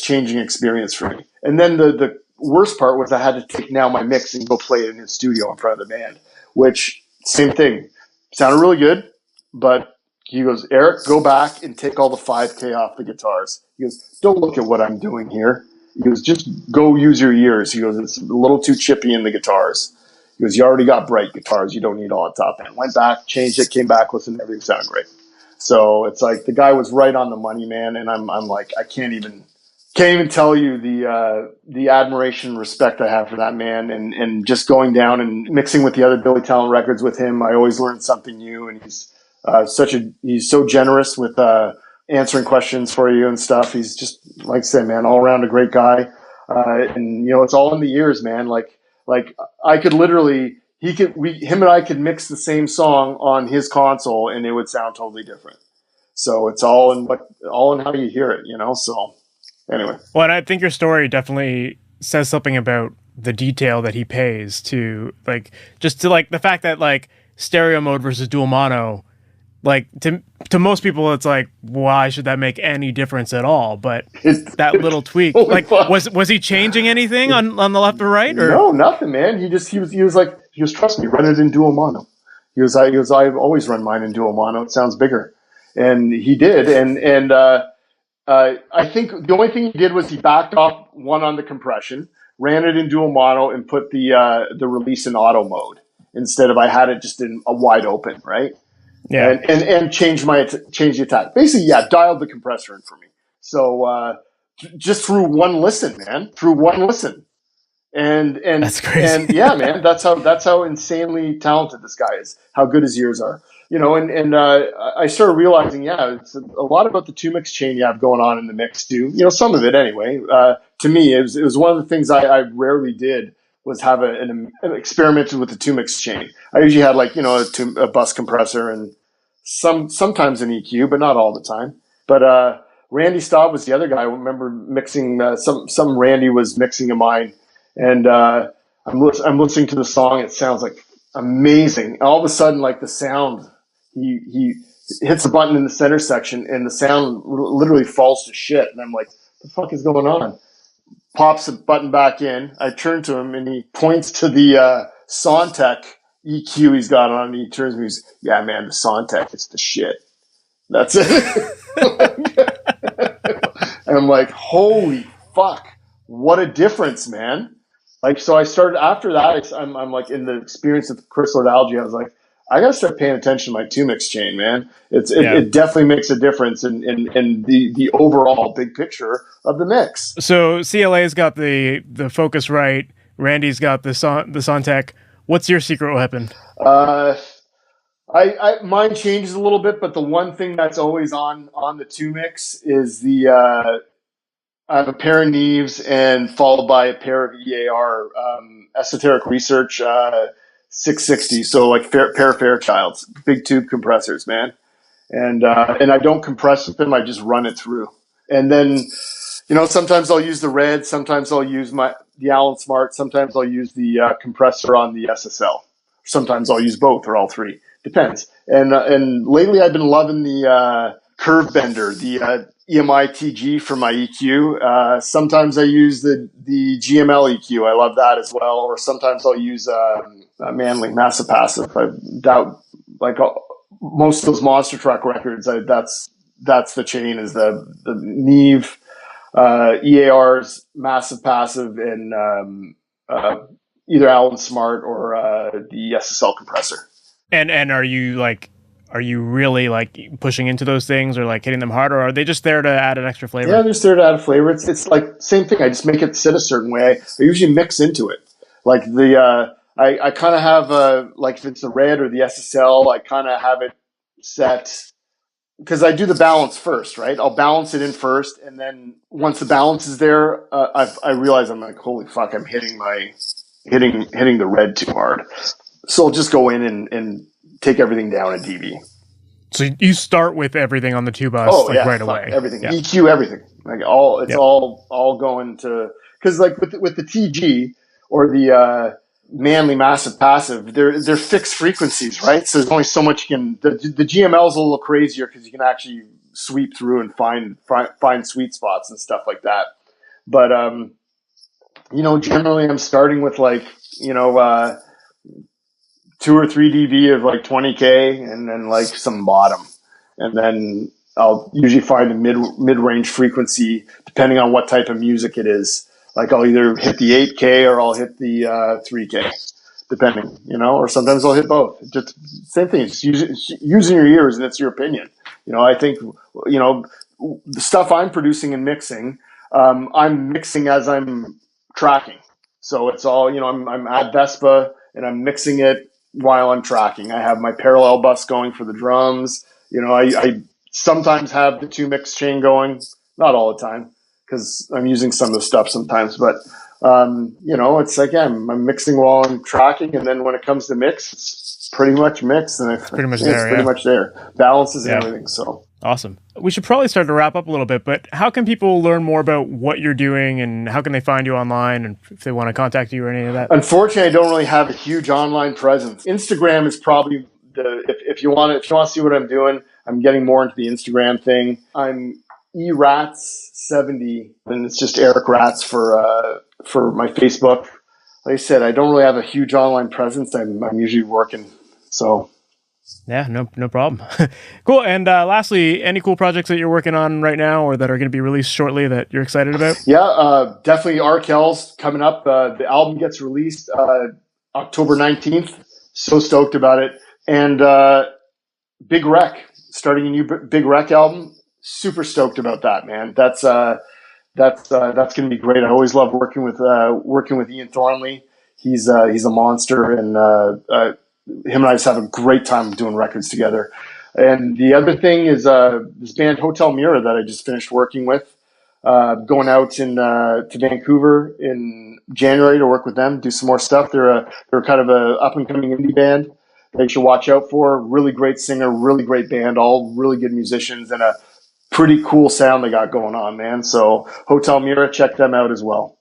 changing experience for me. And then the worst part was I had to take now my mix and go play it in his studio in front of the band, which same thing, sounded really good, but he goes, Eric, go back and take all the 5K off the guitars. He goes, don't look at what I'm doing here. He goes, just go use your ears. He goes, it's a little too chippy in the guitars. He goes, you already got bright guitars. You don't need all that top end. Went back, changed it, came back, listened, everything sounded great. So it's like the guy was right on the money, man. And I'm like, I can't even tell you the admiration and respect I have for that man. And just going down and mixing with the other Billy Talent records with him, I always learn something new. And he's he's so generous with answering questions for you and stuff. He's just, like I said, man, all around a great guy. And you know, it's all in the ears, man. Like I could literally, him and I could mix the same song on his console and it would sound totally different. So it's all in how you hear it, you know? So anyway. Well, and I think your story definitely says something about the detail that he pays to, like, just to, like, the fact that, like, stereo mode versus dual mono, like, to most people, it's like, why should that make any difference at all? But that little tweak, like, was he changing anything on the left or right? Or? No, nothing, man. He was like, trust me, run it in dual mono. I've always run mine in dual mono. It sounds bigger. And he did. And I think the only thing he did was he backed off one on the compression, ran it in dual mono, and put the release in auto mode instead of I had it just in a wide open, right? Yeah. And change the attack. Basically, yeah, dialed the compressor in for me. So just through one listen, man. Through one listen. And that's crazy. And yeah, man, that's how insanely talented this guy is. How good his ears are, you know. And I started realizing, yeah, it's a lot about the 2-mix chain you have going on in the mix too. You know, some of it anyway. To me, it was one of the things I rarely did was have an experimented with the 2-mix chain. I usually had, like, you know, a bus compressor and sometimes an EQ, but not all the time. But Randy Staub was the other guy. I remember mixing some Randy was mixing of mine. And I'm listening to the song. It sounds like amazing. All of a sudden, like the sound, he hits a button in the center section, and the sound literally falls to shit. And I'm like, "What the fuck is going on?" Pops the button back in. I turn to him, and he points to the Sontec EQ he's got on. And he turns to me, he's, "Yeah, man, the Sontec, it's the shit." That's it. And I'm like, "Holy fuck! What a difference, man!" Like, so I started after that. I'm like, in the experience of Chris Lord-Alge, I was like, I gotta start paying attention to my 2-mix chain, man. It definitely makes a difference in the overall big picture of the mix. So CLA's got the Focusrite, Randy's got the Sontec. What's your secret weapon? Mine changes a little bit, but the one thing that's always on the 2-mix is I have a pair of Neves and followed by a pair of EAR Esoteric Research 660. So like pair of Fairchilds, big tube compressors, man. And I don't compress with them. I just run it through. And then, you know, sometimes I'll use the Red. Sometimes I'll use the Allen Smart. Sometimes I'll use the compressor on the SSL. Sometimes I'll use both or all three. Depends. And lately I've been loving the Curve Bender, the EMI TG for my EQ. Sometimes I use the GML EQ. I love that as well. Or sometimes I'll use Manley Massive Passive. I doubt, like most of those Monster Truck records, that's the chain, is the Neve, EAR's Massive Passive, and either Allen Smart or the SSL compressor. And are you really like pushing into those things or like hitting them hard, or are they just there to add an extra flavor? Yeah, they're just there to add a flavor. It's like same thing. I just make it sit a certain way. I usually mix into it. Like I kind of have like if it's the Red or the SSL, I kind of have it set because I do the balance first, right? I'll balance it in first, and then once the balance is there, I realize I'm like, holy fuck, I'm hitting the Red too hard. So I'll just go in and take everything down in DV. So you start with everything on the 2-bus right away. Everything. Yeah. EQ, everything. Like all going to, because like with the TG or the Manley Massive Passive, they're fixed frequencies, right? So there's only so much you can. The GML's a little crazier because you can actually sweep through and find sweet spots and stuff like that. But you know, generally I'm starting with like, you know, 2 or 3 dB of like 20K and then like some bottom. And then I'll usually find a mid-range frequency depending on what type of music it is. Like I'll either hit the 8K or I'll hit the 3K. depending, or sometimes I'll hit both. Just same thing. Just using your ears, and it's your opinion. I think, the stuff I'm producing and mixing, I'm mixing as I'm tracking. So it's all, I'm at Vespa and I'm mixing it while I'm tracking. I have my parallel bus going for the drums. I sometimes have the 2-mix chain going, not all the time, because I'm using some of the stuff sometimes, but it's like, I'm mixing while I'm tracking, and then when it comes to mix, it's pretty much mixed, and it's pretty much there. Balances and everything. So awesome. We should probably start to wrap up a little bit, but how can people learn more about what you're doing, and how can they find you online, and if they want to contact you or any of that? Unfortunately, I don't really have a huge online presence. Instagram is probably if you want to see what I'm doing. I'm getting more into the Instagram thing. I'm Ratz70, and it's just Eric Ratz for my Facebook. Like I said, I don't really have a huge online presence. I'm usually working, so. Yeah, no problem. Cool. And lastly, any cool projects that you're working on right now or that are going to be released shortly that you're excited about? Yeah, definitely Arkells coming up. The album gets released October 19th. So stoked about it. And Big Wreck, starting a new Big Wreck album. Super stoked about that, man. That's going to be great. I always love working with Ian Thornley. He's a monster, and him and I just have a great time doing records together. And the other thing is this band Hotel Mira that I just finished working with, going out to Vancouver in January to work with them, do some more stuff. They're kind of a up and coming indie band that you should watch out for. Really great singer, really great band, all really good musicians, and a pretty cool sound they got going on, man. So Hotel Mira, check them out as well.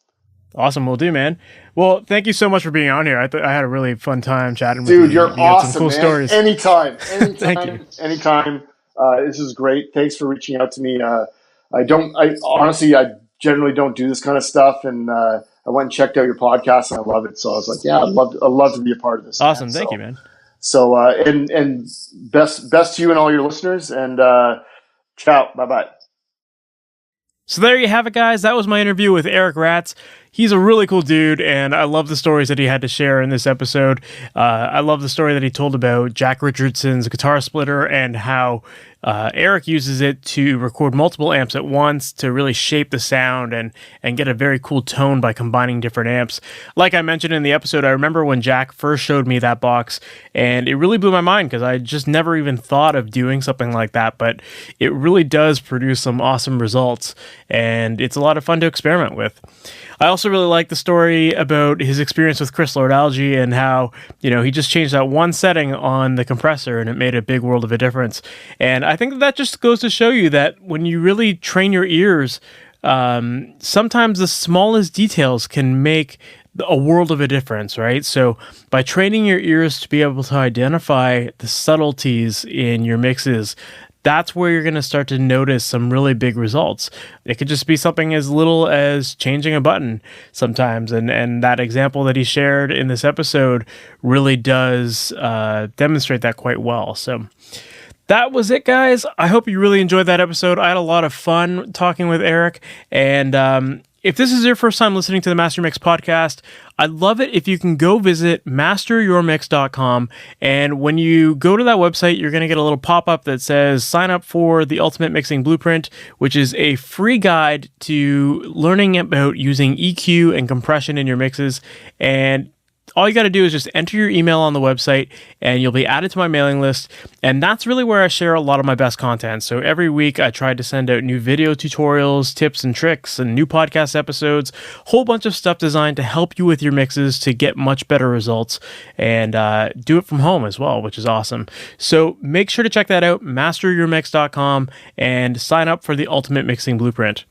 Awesome, will do, man. Well, thank you so much for being on here. I had a really fun time chatting with you. Dude, you're awesome, some cool man. Stories. Anytime. Thank you. Anytime. This is great. Thanks for reaching out to me. I generally don't do this kind of stuff, and I went and checked out your podcast, and I love it. So I was like, yeah, I'd love to be a part of this. Awesome, thank you, man. So and best to you and all your listeners, and ciao, bye. So there you have it, guys. That was my interview with Eric Ratz. He's a really cool dude, and I love the stories that he had to share in this episode. I love the story that he told about Jack Richardson's guitar splitter and how Eric uses it to record multiple amps at once to really shape the sound and get a very cool tone by combining different amps. Like I mentioned in the episode, I remember when Jack first showed me that box, and it really blew my mind because I just never even thought of doing something like that, but it really does produce some awesome results, and it's a lot of fun to experiment with. I also really like the story about his experience with Chris Lord-Alge and how, he just changed that one setting on the compressor and it made a big world of a difference. And I think that just goes to show you that when you really train your ears, sometimes the smallest details can make a world of a difference, right? So by training your ears to be able to identify the subtleties in your mixes, that's where you're going to start to notice some really big results. It could just be something as little as changing a button sometimes. And that example that he shared in this episode really does demonstrate that quite well. So that was it, guys. I hope you really enjoyed that episode. I had a lot of fun talking with Eric. And if this is your first time listening to the MasterYourMix podcast, I'd love it if you can go visit MasterYourMix.com. And when you go to that website, you're going to get a little pop-up that says, sign up for the Ultimate Mixing Blueprint, which is a free guide to learning about using EQ and compression in your mixes. And all you got to do is just enter your email on the website and you'll be added to my mailing list. And that's really where I share a lot of my best content. So every week I try to send out new video tutorials, tips and tricks, and new podcast episodes, whole bunch of stuff designed to help you with your mixes to get much better results and do it from home as well, which is awesome. So make sure to check that out, MasterYourMix.com, and sign up for the Ultimate Mixing Blueprint.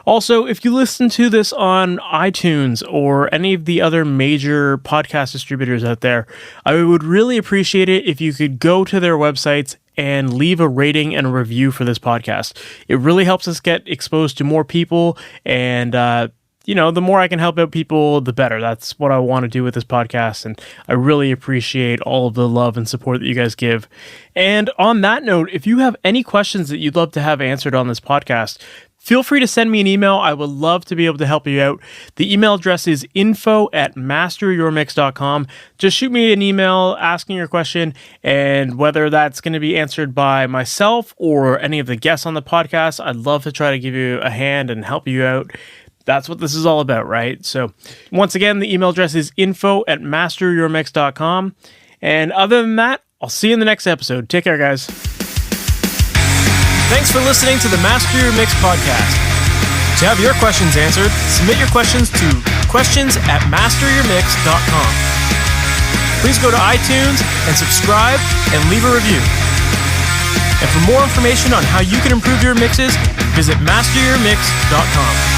Also, if you listen to this on iTunes or any of the other major podcast distributors out there, I would really appreciate it if you could go to their websites and leave a rating and a review for this podcast. It really helps us get exposed to more people, and the more I can help out people, the better. That's what I want to do with this podcast, and I really appreciate all of the love and support that you guys give. And on that note, if you have any questions that you'd love to have answered on this podcast, feel free to send me an email. I would love to be able to help you out. The email address is info@masteryourmix.com. Just shoot me an email asking your question, and whether that's going to be answered by myself or any of the guests on the podcast, I'd love to try to give you a hand and help you out. That's what this is all about, right? So once again, the email address is info@masteryourmix.com. And other than that, I'll see you in the next episode. Take care, guys. Thanks for listening to the Master Your Mix podcast. To have your questions answered, submit your questions to questions@masteryourmix.com. Please go to iTunes and subscribe and leave a review. And for more information on how you can improve your mixes, visit MasterYourMix.com.